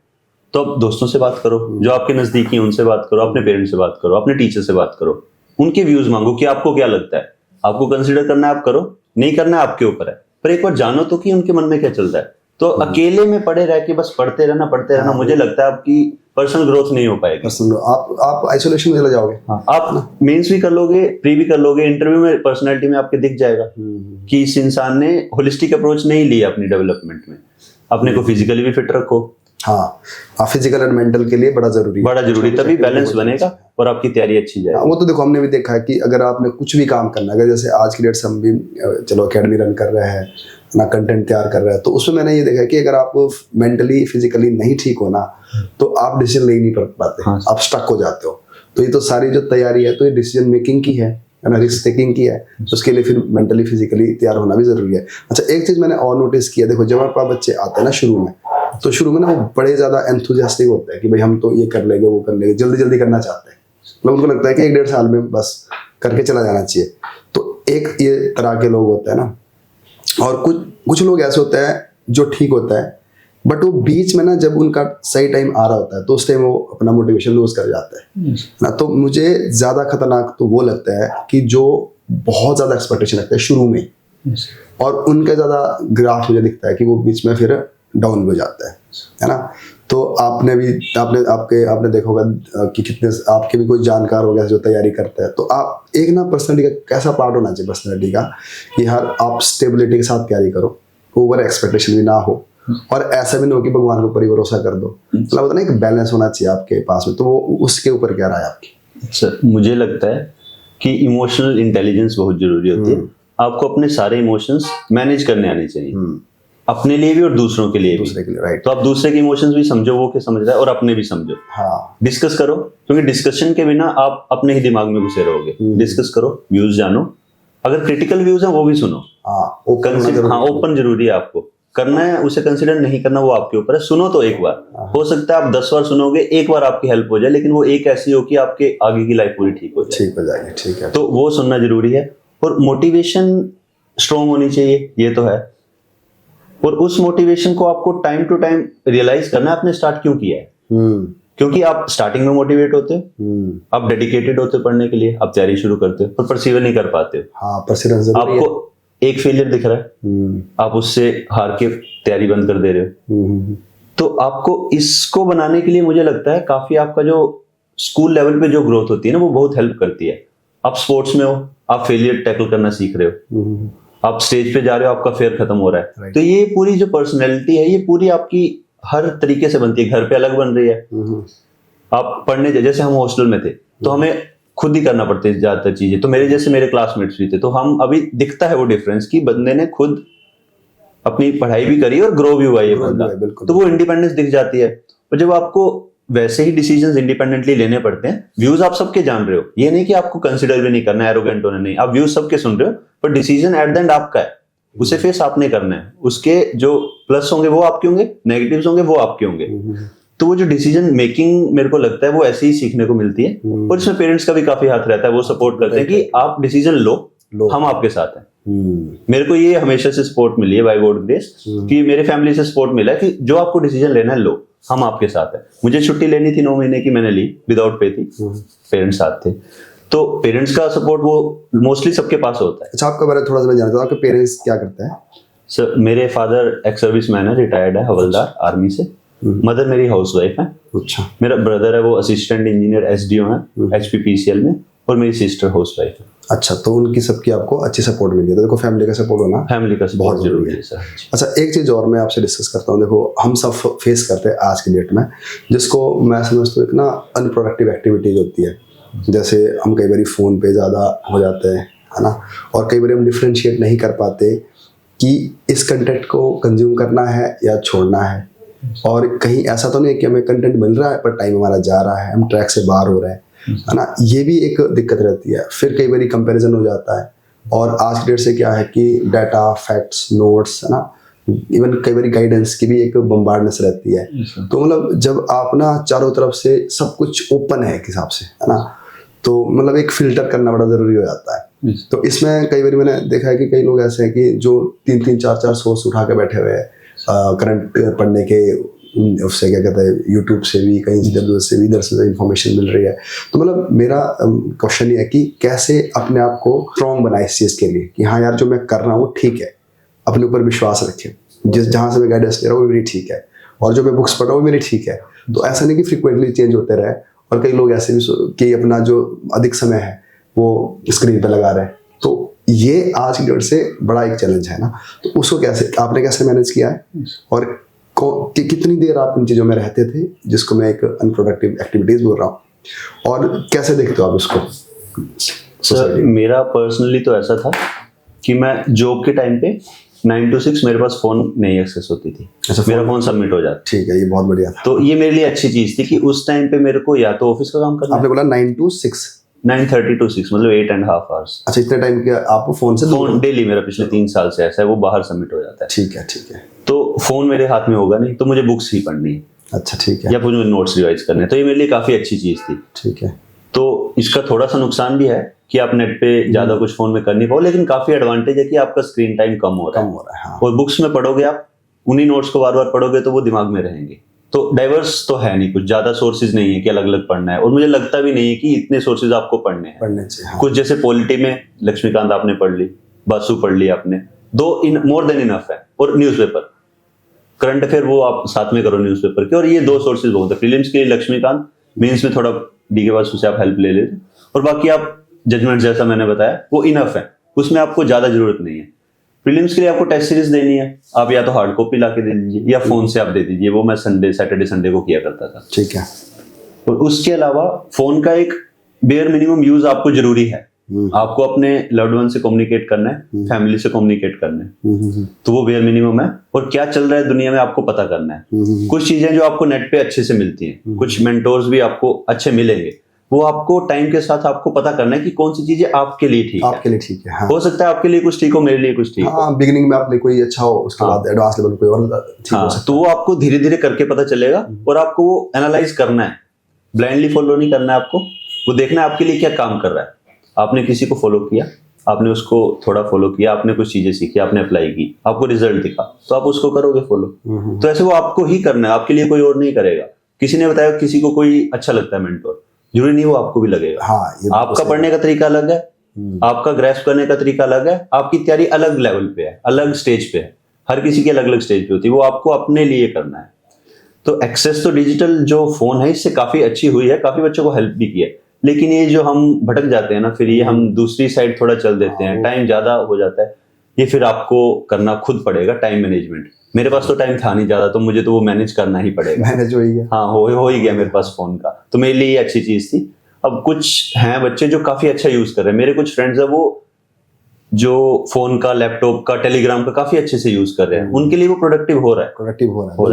तो आप दोस्तों से बात करो, जो आपके नजदीकी हैं उनसे बात करो, अपने पेरेंट्स से बात करो, अपने टीचर से बात करो, उनके व्यूज मांगो कि आपको क्या लगता है। आपको कंसिडर करना है आप करो, नहीं करना है आपके ऊपर है, पर एक बार जानो तो कि उनके मन में क्या चल रहा है। तो अकेले में पड़े रह के बस पढ़ते रहना, मुझे लगता है आपकी पर्सनल ग्रोथ नहीं हो पाएगी। आप आइसोलेशन में चले जाओगे। हाँ, आप मेंस भी कर लोगे, प्री भी कर लोगे, इंटरव्यू में पर्सनैलिटी में आपके दिख जाएगा कि इस इंसान ने होलिस्टिक अप्रोच नहीं लिया अपनी डेवलपमेंट में। अपने को फिजिकली भी फिट रखो, हाँ, फिजिकल एंड मेंटल के लिए बड़ा जरूरी तभी बैलेंस बनेगा और आपकी तैयारी अच्छी जाएगी। वो तो देखो हमने भी देखा है कि अगर आपने कुछ भी काम करना है, अगर जैसे आज की डेट से हम भी चलो एकेडमी रन कर रहे हैं ना, कंटेंट तैयार कर रहे हैं, तो उसमें मैंने ये देखा है कि अगर आप मेंटली फिजिकली नहीं ठीक हो ना, तो आप डिसीजन ले नहीं पाते, आप स्टक हो जाते हो। तो ये तो सारी जो तैयारी है तो ये डिसीजन मेकिंग की है ना, रिस्क टेकिंग की है, तो उसके लिए फिर मेंटली फिजिकली तैयार होना भी जरूरी है। अच्छा, एक चीज मैंने और नोटिस किया, देखो जब आपका बच्चे आते हैं ना शुरू में, तो शुरू में ना वो बड़े ज्यादा एंथुजियास्टिक होते हैं कि भाई हम तो ये कर लेंगे, वो कर लेंगे, जल्दी जल्दी करना चाहते हैं। मतलब उनको लगता है कि 1-1.5 साल में बस करके चला जाना चाहिए। तो एक ये तरह के लोग होते हैं ना, और कुछ लोग ऐसे होते हैं जो ठीक होता है, बट वो बीच में ना जब उनका सही टाइम आ रहा होता है तो उस टाइम वो अपना मोटिवेशन लूज कर जाता है ना। तो मुझे ज्यादा खतरनाक तो वो लगता है कि जो बहुत ज्यादा एक्सपेक्टेशन रखते हैं शुरू में, और उनका ज्यादा ग्राफ मुझे दिखता है कि वो बीच में फिर डाउन हो जाता है ना। तो आपने देखा होगा कि कितने आपके भी कोई जानकार हो गया जो तैयारी करता है, तो आप एक ना पर्सनैलिटी का कैसा पार्ट होना चाहिए पर्सनैलिटी का, कि हर आप स्टेबिलिटी के साथ तैयारी करो, ओवर एक्सपेक्टेशन भी ना हो, और ऐसा भी नहीं हो कि भगवान के ऊपर ही भरोसा कर दो। मतलब होता है ना, एक बैलेंस होना चाहिए आपके पास में। तो वो उसके ऊपर क्या राय आपकी? सर, मुझे लगता है कि इमोशनल इंटेलिजेंस बहुत जरूरी होती है। आपको अपने सारे इमोशंस मैनेज करने आने चाहिए, अपने लिए भी और दूसरों के लिए भी। राइट। तो आप दूसरे के इमोशंस भी समझो, वो क्या समझ रहा है, और अपने भी समझो। हाँ, डिस्कस करो, क्योंकि डिस्कशन के बिना आप अपने ही दिमाग में घुसे रहोगे। डिस्कस करो, व्यूज जानो, अगर क्रिटिकल व्यूज हैं वो भी सुनो। ओपन जरूरी है, आपको करना है, उसे कंसिडर नहीं करना वो आपके ऊपर है। सुनो तो एक बार, हो सकता है आप 10 बार सुनोगे, एक बार आपकी हेल्प हो जाए, लेकिन वो एक ऐसी हो कि आपके आगे की लाइफ पूरी ठीक हो जाएगी। ठीक है, तो वो सुनना जरूरी है। और मोटिवेशन स्ट्रॉन्ग होनी चाहिए, ये तो है। और उस मोटिवेशन को आपको टाइम टू टाइम रियलाइज करना है, आपने स्टार्ट क्यों किया है। क्योंकि आप स्टार्टिंग में मोटिवेट होते हो, आप डेडिकेटेड होते हो पढ़ने के लिए, आप तैयारी शुरू करते हो, पर परसिवर नहीं कर पाते हो। हाँ, परसिवरेंस जरूरी है। आपको एक फेलियर दिख रहा है, आप उससे हार के तैयारी बंद कर दे रहे हो। तो आपको इसको बनाने के लिए मुझे लगता है काफी आपका जो स्कूल लेवल पे जो ग्रोथ होती है ना, वो बहुत हेल्प करती है। आप स्पोर्ट्स में हो, आप फेलियर टैकल करना सीख रहे हो, आप स्टेज पे जा रहे हो, आपका फेयर खत्म हो रहा है। तो ये पूरी जो पर्सनैलिटी है, ये पूरी आपकी हर तरीके से बनती है। घर पे अलग बन रही है, आप पढ़ने जैसे हम हॉस्टल में थे तो हमें खुद ही करना पड़ते ज्यादातर चीजें। तो मेरे क्लासमेट्स भी थे, तो हम अभी दिखता है वो डिफरेंस कि बंदे ने खुद अपनी पढ़ाई भी करी और ग्रो भी हुआ ये बंदा, तो वो इंडिपेंडेंस दिख जाती है। और जब आपको वैसे ही डिसीजंस इंडिपेंडेंटली लेने पड़ते हैं, व्यूज आप सबके जान रहे हो, ये नहीं कि आपको कंसिडर भी नहीं करना, एरोगेंट होना नहीं, आप व्यूज सबके सुन रहे हो, पर डिसीजन एट द एंड आपका है, उसे फेस आपने करना है। उसके जो प्लस होंगे वो आपके होंगे, नेगेटिव्स होंगे वो आपके होंगे। तो वो जो डिसीजन मेकिंग मेरे को लगता है वो ऐसे ही सीखने को मिलती है। और इसमें पेरेंट्स का भी काफी हाथ रहता है, वो सपोर्ट करते हैं कि आप डिसीजन लो, हम आपके साथ हैं। मेरे को ये हमेशा से सपोर्ट मिली है बाय गॉड ग्रेस, कि मेरे फैमिली से सपोर्ट मिला है कि जो आपको डिसीजन लेना है लो, हम आपके साथ हैं। मुझे छुट्टी लेनी थी 9 महीने की, मैंने ली विदाउट पे थी, पेरेंट्स साथ थे। तो पेरेंट्स का सपोर्ट वो मोस्टली सबके पास होता है। अच्छा, आपका बारे थोड़ा सा मैं जानता हूँ, आपके पेरेंट्स क्या करते हैं? सर, मेरे फादर एक्स सर्विस मैन है, रिटायर्ड है हवलदार आर्मी से। मदर मेरी हाउस वाइफ है। अच्छा। मेरा ब्रदर है, वो असिस्टेंट इंजीनियर एसडीओ है HPPCL में, और मेरी सिस्टर हाउस वाइफ है। अच्छा, तो उनकी सबकी आपको अच्छी सपोर्ट मिली है। तो देखो फैमिली का सपोर्ट होना, फैमिली का बहुत जरूरी है सर। अच्छा, एक चीज और मैं आपसे डिस्कस करता हूँ। देखो हम सब फेस करते हैं आज की डेट में, जिसको मैं समझता हूँ एक ना अनप्रोडक्टिव एक्टिविटीज होती है। जैसे हम कई बार फोन पे ज्यादा हो जाते हैं, है ना, और कई बार हम डिफ्रेंशिएट नहीं कर पाते कि इस कंटेंट को कंज्यूम करना है या छोड़ना है। और कहीं ऐसा तो नहीं कि हमें कंटेंट मिल रहा है पर टाइम हमारा जा रहा है, हम ट्रैक से बाहर हो रहे हैं, है ना। ये भी एक दिक्कत रहती है। फिर कई बार कंपैरिजन हो जाता है, और आज की डेट से क्या है कि डाटा, फैक्ट्स, नोट्स, है ना, इवन कई बार गाइडेंस की भी एक बम्बार्डनेस रहती है। तो मतलब जब आप ना चारों तरफ से सब कुछ ओपन है एक हिसाब से, है ना, तो मतलब एक फिल्टर करना बड़ा जरूरी हो जाता है। तो इसमें कई बार मैंने देखा है कि कई लोग ऐसे हैं कि जो 3-3, 4-4 सोर्स उठा के बैठे हुए हैं, करंट पढ़ने के, उससे क्या कहते हैं, यूट्यूब से भी, कहीं से भी, इधर से इंफॉर्मेशन मिल रही है। तो मतलब मेरा क्वेश्चन ये है कि कैसे अपने आप को स्ट्रॉन्ग बनाए इस चीज़ के लिए कि हाँ यार जो मैं कर रहा हूँ ठीक है, अपने ऊपर विश्वास रखें, जहाँ से मैं गाइडेंस ले रहा हूँ वो मेरी ठीक है, और जो मैं बुक्स पढ़ रहा हूँ वो मेरी ठीक है। तो ऐसा नहीं कि फ्रिक्वेंटली चेंज होते रहे। और कई लोग ऐसे भी कि अपना जो अधिक समय है वो स्क्रीन पे लगा रहे हैं। तो ये आज की डेट से बड़ा एक चैलेंज है ना। तो उसको कैसे आपने कैसे मैनेज किया है, और कितनी देर आप इन चीज़ों में रहते थे, जिसको मैं एक अनप्रोडक्टिव एक्टिविटीज़ बोल रहा हूँ, और कैसे देखते हो आप इसको? सर मेरा पर्सनली तो ऐसा था कि मैं जॉब के टाइम पे 9 to 6 मेरे पास फोन नहीं एक्सेस होती थी। अच्छा, मेरा फोन सबमिट हो जाता। ठीक है, ये बहुत बढ़िया था। तो ये मेरे लिए अच्छी चीज थी कि उस टाइम पे मेरे को या तो ऑफिस का काम करना। आपने बोला 9 to 6? 9:30 to 6 मतलब 8.5 hours। अच्छा, इतने टाइम के आपको फोन से? फोन डेली मेरा पिछले 3 साल से ऐसा है, वो बाहर सबमिट हो जाता है। ठीक है, ठीक है। तो फोन मेरे हाथ में होगा नहीं, तो मुझे बुक्स ही पढ़नी है। अच्छा, ठीक है। या मुझे नोट्स रिवाइज करने, तो ये मेरे लिए काफी अच्छी चीज थी। ठीक है। तो इसका थोड़ा सा नुकसान भी है कि आप नेट पे ज्यादा कुछ फोन में कर नहीं पाओ, लेकिन काफी एडवांटेज है कि आपका स्क्रीन टाइम कम हो रहा है। हाँ। और बुक्स में पढ़ोगे आप, उन्हीं नोट्स को बार बार पढ़ोगे तो वो दिमाग में रहेंगे। तो डाइवर्स तो है नहीं, कुछ ज्यादा सोर्सेज नहीं है कि अलग अलग पढ़ना है, और मुझे लगता भी नहीं है कि इतने सोर्सेज आपको पढ़ने चाहिए। हाँ। कुछ जैसे पॉलिटी में लक्ष्मीकांत आपने पढ़ ली, बासु पढ़ ली आपने, मोर देन इनफ है। और न्यूज़पेपर, करंट अफेयर वो आप साथ में करो न्यूज़पेपर के, और ये 2 सोर्सेज बहुत है। प्रीलिम्स के लिए लक्ष्मीकांत, मेंस में थोड़ा डीके बासु से आप हेल्प ले लेते, और बाकी आप जजमेंट जैसा मैंने बताया वो इनफ है, उसमें आपको ज्यादा जरूरत नहीं है। प्रीलिम्स के लिए आपको टेस्ट सीरीज देनी है, आप या तो हार्ड कॉपी ला के दे दीजिए या फोन से आप दे दीजिए। वो मैं सैटरडे संडे को किया करता था। ठीक है। और उसके अलावा फोन का एक बेयर मिनिमम यूज आपको जरूरी है। आपको अपने लव्ड वन से कम्युनिकेट करना है, फैमिली से कम्युनिकेट करना है, तो वो बेयर मिनिमम है। और क्या चल रहा है दुनिया में आपको पता करना है। कुछ चीजें जो आपको नेट पे अच्छे से मिलती हैं, कुछ मेंटोर्स भी आपको अच्छे मिलेंगे, वो आपको टाइम के साथ आपको पता करना है कि कौन सी चीजें आपके लिए ठीक है। आपके लिए ठीक है। हाँ। हो सकता है आपके लिए कुछ ठीक हो, मेरे लिए कुछ ठीक हो। हाँ, बिगिनिंग में आपने कोई अच्छा हो, उसके बाद एडवांस लेवल कोई और ठीक हो सकता है। तो वो आपको धीरे धीरे करके पता चलेगा, और आपको वो एनालाइज करना है, ब्लाइंडली फॉलो नहीं करना है आपको। वो देखना है आपके लिए क्या काम कर रहा है। आपने किसी को फॉलो किया, आपने उसको थोड़ा फॉलो किया, आपने कुछ चीजें सीखी, आपने अप्लाई की, आपको रिजल्ट दिखा, तो आप उसको करोगे फॉलो। तो ऐसे वो आपको ही करना है, आपके लिए कोई और नहीं करेगा। किसी ने बताया किसी को कोई अच्छा लगता है मेंटोर, जरूरी नहीं वो आपको भी लगेगा। हाँ, आपका पढ़ने का तरीका अलग है, आपका ग्रेस्प करने का तरीका अलग है, आपकी तैयारी अलग लेवल पे है, अलग स्टेज पे है। हर किसी की अलग अलग स्टेज पे होती है, वो आपको अपने लिए करना है। तो एक्सेस तो डिजिटल जो फोन है इससे काफी अच्छी हुई है, काफी बच्चों को हेल्प भी की है। लेकिन ये जो हम भटक जाते हैं ना, फिर ये हम दूसरी साइड थोड़ा चल देते हैं, टाइम ज्यादा हो जाता है। ये फिर आपको करना खुद पड़ेगा, टाइम मैनेजमेंट। मेरे पास तो टाइम था नहीं ज्यादा, तो मुझे तो वो मैनेज करना ही पड़ेगा। मैनेज हो ही गया। हाँ, हो ही गया मेरे पास फोन का, तो मेरे लिए ये अच्छी चीज थी। अब कुछ हैं बच्चे जो काफी अच्छा यूज कर रहे हैं। मेरे कुछ फ्रेंड्स है वो जो फोन का, लैपटॉप का, टेलीग्राम का काफी अच्छे से यूज कर रहे हैं, उनके लिए वो प्रोडक्टिव हो रहा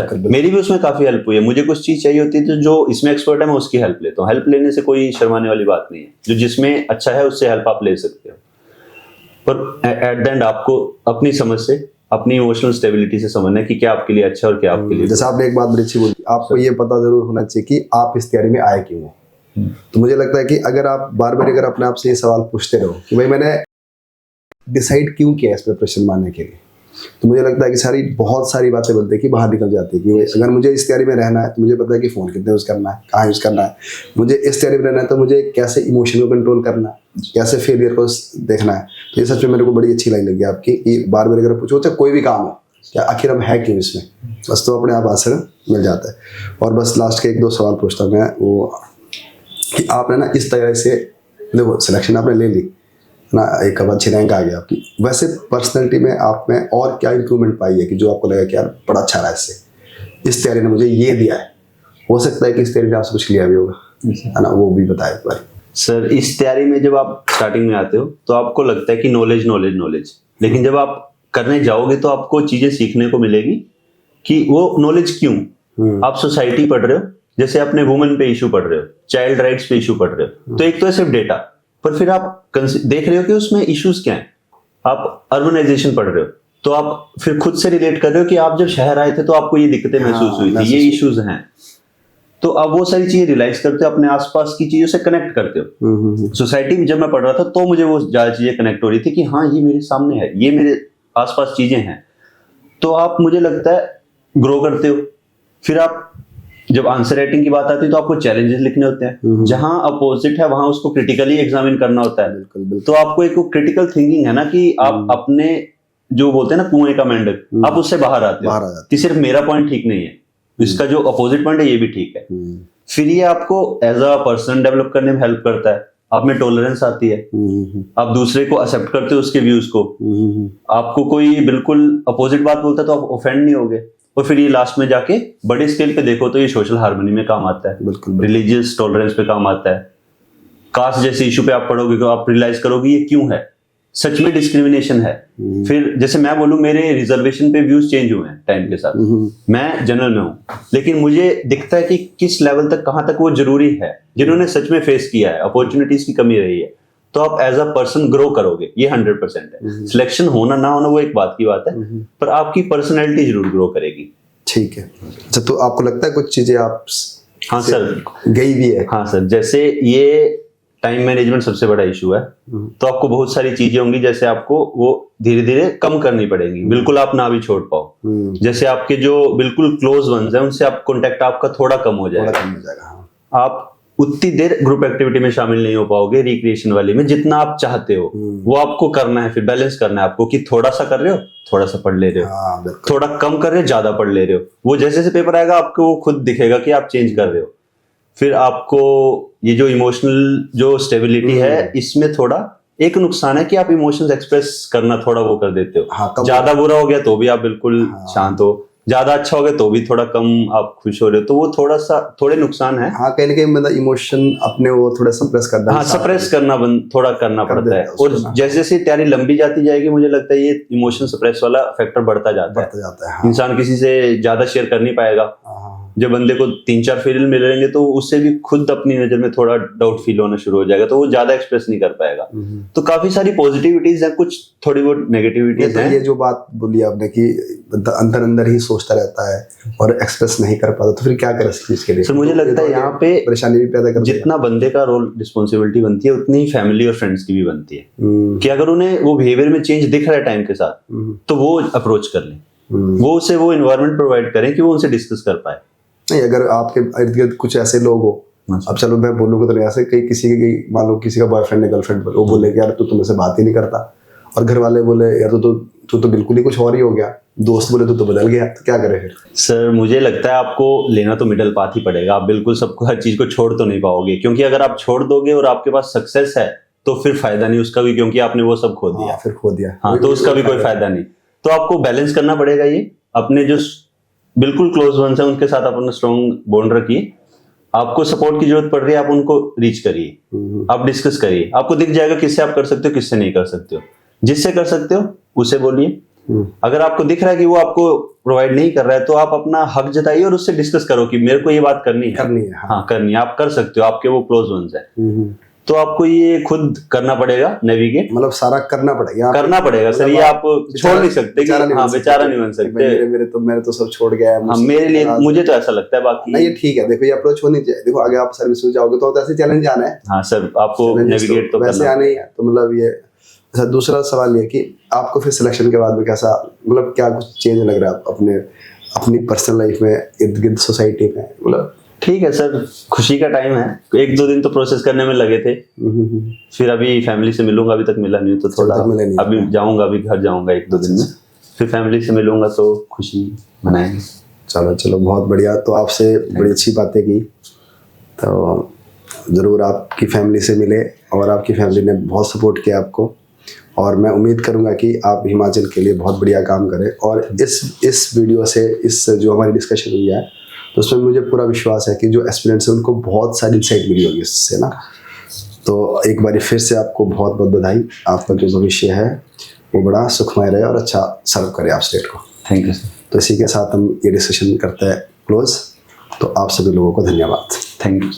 है। मेरी भी उसमें काफी हेल्प हुई है। मुझे कुछ चीज चाहिए होती है तो जो इसमें एक्सपर्ट है मैं उसकी हेल्प लेता हूँ। हेल्प लेने से कोई शर्माने वाली बात नहीं है, जो जिसमें अच्छा है उससे हेल्प आप ले सकते हो। पर एट द एंड आपको अपनी समझ से, अपनी इमोशनल स्टेबिलिटी से समझना है कि क्या आपके लिए अच्छा है और क्या आपके लिए। जैसे आपने एक बात बड़ी अच्छी बोली, आपको ये पता जरूर होना चाहिए कि आप इस तैयारी में आए क्यों हो। तो मुझे लगता है कि अगर आप बार बार अगर अपने आप से ये सवाल पूछते रहो कि भाई मैंने डिसाइड क्यों किया इस प्रिपरेशन मानने के लिए, तो मुझे लगता है कि बहुत सारी बातें बोलते हैं कि बाहर निकल जाती है कि भाई अगर मुझे इस तैयारी में रहना है तो मुझे पता है कि फ़ोन कितने यूज़ करना है, कहाँ यूज़ करना है। मुझे इस तैयारी में रहना है तो मुझे कैसे इमोशन को कंट्रोल करना है, कैसे फेलियर को देखना है। तो ये सच में मेरे को बड़ी अच्छी लाइन लगी आपकी कि बार बार अगर पूछो चाहे कोई भी काम हो, क्या आखिर हम है क्यों इसमें, बस तो अपने आप आंसर मिल जाता है। और बस लास्ट के 1-2 सवाल पूछता हूँ मैं, वो कि आपने ना इस तरह से देखो सिलेक्शन आपने ले ली ना, एक अच्छी रैंक आ गया आपकी, वैसे पर्सनैलिटी में आप में और क्या इंप्रूवमेंट पाई है कि जो आपको लगा कि यार बड़ा अच्छा रहा इससे, इस तैयारी ने मुझे ये दिया है। हो सकता है कि इस तैयारी ने आपसे कुछ लिया भी होगा, है ना, वो भी बताए एक बार। सर इस तैयारी में जब आप स्टार्टिंग में आते हो तो आपको लगता है कि नॉलेज नॉलेज नॉलेज, लेकिन जब आप करने जाओगे तो आपको चीजें सीखने को मिलेगी कि वो नॉलेज क्यों। आप सोसाइटी पढ़ रहे हो, जैसे अपने वुमेन पे इशू पढ़ रहे हो, चाइल्ड राइट्स पे इशू पढ़ रहे हो, तो एक तो है सिर्फ डेटा, पर फिर आप देख रहे हो कि उसमें इश्यूज क्या हैं। आप अर्बनाइजेशन पढ़ रहे हो तो आप फिर खुद से रिलेट कर रहे हो कि आप जब शहर आए थे तो आपको ये दिक्कतें महसूस हुई थी, ये इश्यूज हैं। तो आप वो सारी चीजें रियलाइज करते हो, अपने आसपास की चीजों से कनेक्ट करते हो। सोसाइटी में जब मैं पढ़ रहा था तो मुझे वो ज्यादा चीजें कनेक्ट हो रही थी कि हाँ ये मेरे सामने है, ये मेरे आसपास चीजें हैं। तो आप, मुझे लगता है, ग्रो करते हो। फिर आप जब आंसर राइटिंग की बात आती है तो आपको चैलेंजेस लिखने होते हैं, जहां अपोजिट है वहां उसको क्रिटिकली एग्जामिन करना होता है। बिल्कुल। तो आपको एक क्रिटिकल थिंकिंग है ना कि आप अपने जो बोलते हैं ना कुएं का मेंढक, आप उससे बाहर आते हो कि सिर्फ मेरा पॉइंट ठीक नहीं है, इसका जो अपोजिट पॉइंट है ये भी ठीक है। फिर ये आपको एज अ पर्सन डेवलप करने में हेल्प करता है। आप में टॉलरेंस आती है, आप दूसरे को एक्सेप्ट करते हो उसके व्यूज को। आपको कोई बिल्कुल अपोजिट बात बोलता है तो आप ऑफेंड नहीं होगे, और फिर ये लास्ट में जाके बड़े स्केल पे देखो तो ये सोशल हार्मनी में काम आता है, बिल्कुल रिलीजियस टॉलरेंस पे काम आता है। कास्ट जैसे इशू पे आप पढ़ोगे तो आप रियलाइज करोगे ये क्यों है, सच में डिस्क्रिमिनेशन है। फिर जैसे मैं बोलूं मेरे रिजर्वेशन पे व्यूज चेंज हुए हैं टाइम के साथ, मैं जनरल में हूं, लेकिन मुझे दिखता है कि किस लेवल तक कहां तक वो जरूरी है। जिन्होंने सच में फेस किया है, अपॉर्चुनिटीज की कमी रही है, तो आप एज अ पर्सन ग्रो करोगे, ये 100% है। सिलेक्शन होना ना होना वो एक बात की बात है, पर आपकी पर्सनैलिटी जरूर ग्रो करेगी। ठीक है। अच्छा, तो आपको लगता है कुछ चीजें आप हाँ सर गई भी है? हाँ सर, जैसे ये टाइम मैनेजमेंट सबसे बड़ा इशू है, तो आपको बहुत सारी चीजें होंगी जैसे आपको वो धीरे धीरे कम करनी पड़ेगी, बिल्कुल आप ना भी छोड़ पाओ। जैसे आपके जो बिल्कुल क्लोज वंस हैं उनसे आप कांटेक्ट आपका थोड़ा कम हो जाएगा, हाँ। आप उतनी देर ग्रुप एक्टिविटी में शामिल नहीं हो पाओगे, रिक्रिएशन वाली में जितना आप चाहते हो वो आपको करना है। फिर बैलेंस करना है आपको कि थोड़ा सा कर रहे हो, थोड़ा सा पढ़ ले रहे हो, थोड़ा कम कर रहे हो, ज्यादा पढ़ ले रहे हो। वो जैसे जैसे पेपर आएगा आपको वो खुद दिखेगा कि आप चेंज कर रहे हो। फिर आपको ये जो इमोशनल जो स्टेबिलिटी है, इसमें थोड़ा एक नुकसान है कि आप इमोशंस एक्सप्रेस करना थोड़ा वो कर देते हो। ज्यादा बुरा हो गया तो भी आप बिल्कुल शांत हो, ज्यादा अच्छा हो गया तो भी थोड़ा कम आप खुश हो रहे हो, तो वो थोड़े नुकसान है। हाँ, कहीं ना कहीं मतलब इमोशन अपने वो थोड़ा सप्रेस करना, हाँ सप्रेस करना थोड़ा करना पड़ता है। और जैसे जैसे तैयारी लंबी जाती जाएगी, मुझे लगता है ये इमोशन सप्रेस वाला फैक्टर बढ़ता जाता है। हाँ। इंसान किसी से ज्यादा शेयर कर नहीं पाएगा। जब बंदे को 3-4 फेल मिलेंगे तो उससे भी खुद अपनी नजर में थोड़ा डाउट फील होना शुरू हो जाएगा, तो वो ज्यादा एक्सप्रेस नहीं कर पाएगा। तो काफी सारी पॉजिटिविटीज हैं, कुछ थोड़ी बहुत नेगेटिविटीज हैं। ये जो बात बोली आपने कि अंदर अंदर ही सोचता रहता है और एक्सप्रेस नहीं कर पाता, तो फिर क्या करें इस चीज के लिए? तो मुझे लगता है यहाँ पे परेशानी भी पैदा कर जितना बंदे का रोल रिस्पॉन्सिबिलिटी बनती है, उतनी ही फैमिली और फ्रेंड्स की भी बनती है कि अगर उन्हें वो बिहेवियर में चेंज दिख रहा है टाइम के साथ, तो वो अप्रोच कर लें, वो उसे वो इन्वायरमेंट प्रोवाइड करें कि वो उनसे डिस्कस कर पाए। नहीं, अगर आपके इर्द गिर्द कुछ ऐसे लोग हो, अब चलो मैं बोलूँगा तो नहीं, ऐसे कई किसी के मान लो किसी का बॉयफ्रेंड है, गर्लफ्रेंड, वो बोले कि यार तू तुमसे बात ही नहीं करता, और घर वाले बोले यार तू तो बिल्कुल ही कुछ और ही हो गया, दोस्त बोले तो बदल गया, तो क्या करें फिर? सर मुझे लगता है आपको लेना तो मिडल पाथ ही पड़ेगा। आप बिल्कुल सबको हर चीज को छोड़ तो नहीं पाओगे, क्योंकि अगर आप छोड़ दोगे और आपके पास सक्सेस है तो फिर फायदा नहीं उसका भी, क्योंकि आपने वो सब खो दिया। फिर खो दिया, हाँ, तो उसका भी कोई फायदा नहीं। तो आपको बैलेंस करना पड़ेगा। ये अपने जो बिल्कुल क्लोज वंस हैं उनके साथ अपना स्ट्रॉन्ग बॉन्ड रखिए। आपको सपोर्ट की जरूरत पड़ रही है, आप उनको रीच करिए, आप डिस्कस करिए, आपको दिख जाएगा किससे आप कर सकते हो, किससे नहीं कर सकते हो। जिससे कर सकते हो उसे बोलिए। अगर आपको दिख रहा है कि वो आपको प्रोवाइड नहीं कर रहा है, तो आप अपना हक जताइए और उससे डिस्कस करो कि मेरे को ये बात करनी है। हाँ करनी है, आप कर सकते हो, आपके वो क्लोज वंस है। तो आपको ये खुद करना पड़ेगा, नेविगेट, मतलब सारा करना पड़ेगा सर। ये आप छोड़ नहीं सकते, हाँ बेचारा नहीं बन सकते। मेरे तो सब छोड़ गया है। हाँ, मेरे लिए मुझे तो ऐसा लगता है। बाकी नहीं, ये ठीक है, देखो ये अप्रोच होनी चाहिए। देखो आगे आप सर्विस में जाओगे तो ऐसे चैलेंज आना है। हाँ सर, आपको नेविगेट तो वैसे आना ही है। तो मतलब ये अच्छा, दूसरा सवाल ये कि आपको फिर सिलेक्शन के बाद में कैसा, मतलब क्या कुछ चेंज लग रहा है अपनी पर्सनल लाइफ में, इर्द गिर्द सोसाइटी में? मतलब ठीक है सर, खुशी का टाइम है। 1-2 दिन तो प्रोसेस करने में लगे थे, फिर अभी फैमिली से मिलूंगा, अभी तक मिला नहीं, तो थोड़ा अभी जाऊंगा, अभी घर जाऊंगा 1-2 दिन में, फिर फैमिली से मिलूंगा तो खुशी मनाएंगे। चलो बहुत बढ़िया। तो आपसे बड़ी अच्छी बातें की, तो ज़रूर आपकी फैमिली से मिले, और आपकी फैमिली ने बहुत सपोर्ट किया आपको, और मैं उम्मीद करूंगा कि आप हिमाचल के लिए बहुत बढ़िया काम करें। और इस वीडियो से, इस जो हमारी डिस्कशन हुई है, तो उसमें मुझे पूरा विश्वास है कि जो एस्पिरेंट्स हैं उनको बहुत सारी इंसाइट मिली होगी इससे ना। तो एक बार फिर से आपको बहुत बहुत बधाई। आपका जो भविष्य है वो बड़ा सुखमय रहे और अच्छा सर्व करे आप स्टेट को। Thank you sir. तो इसी के साथ हम ये डिस्कशन करते हैं क्लोज। तो आप सभी लोगों को धन्यवाद। Thank you.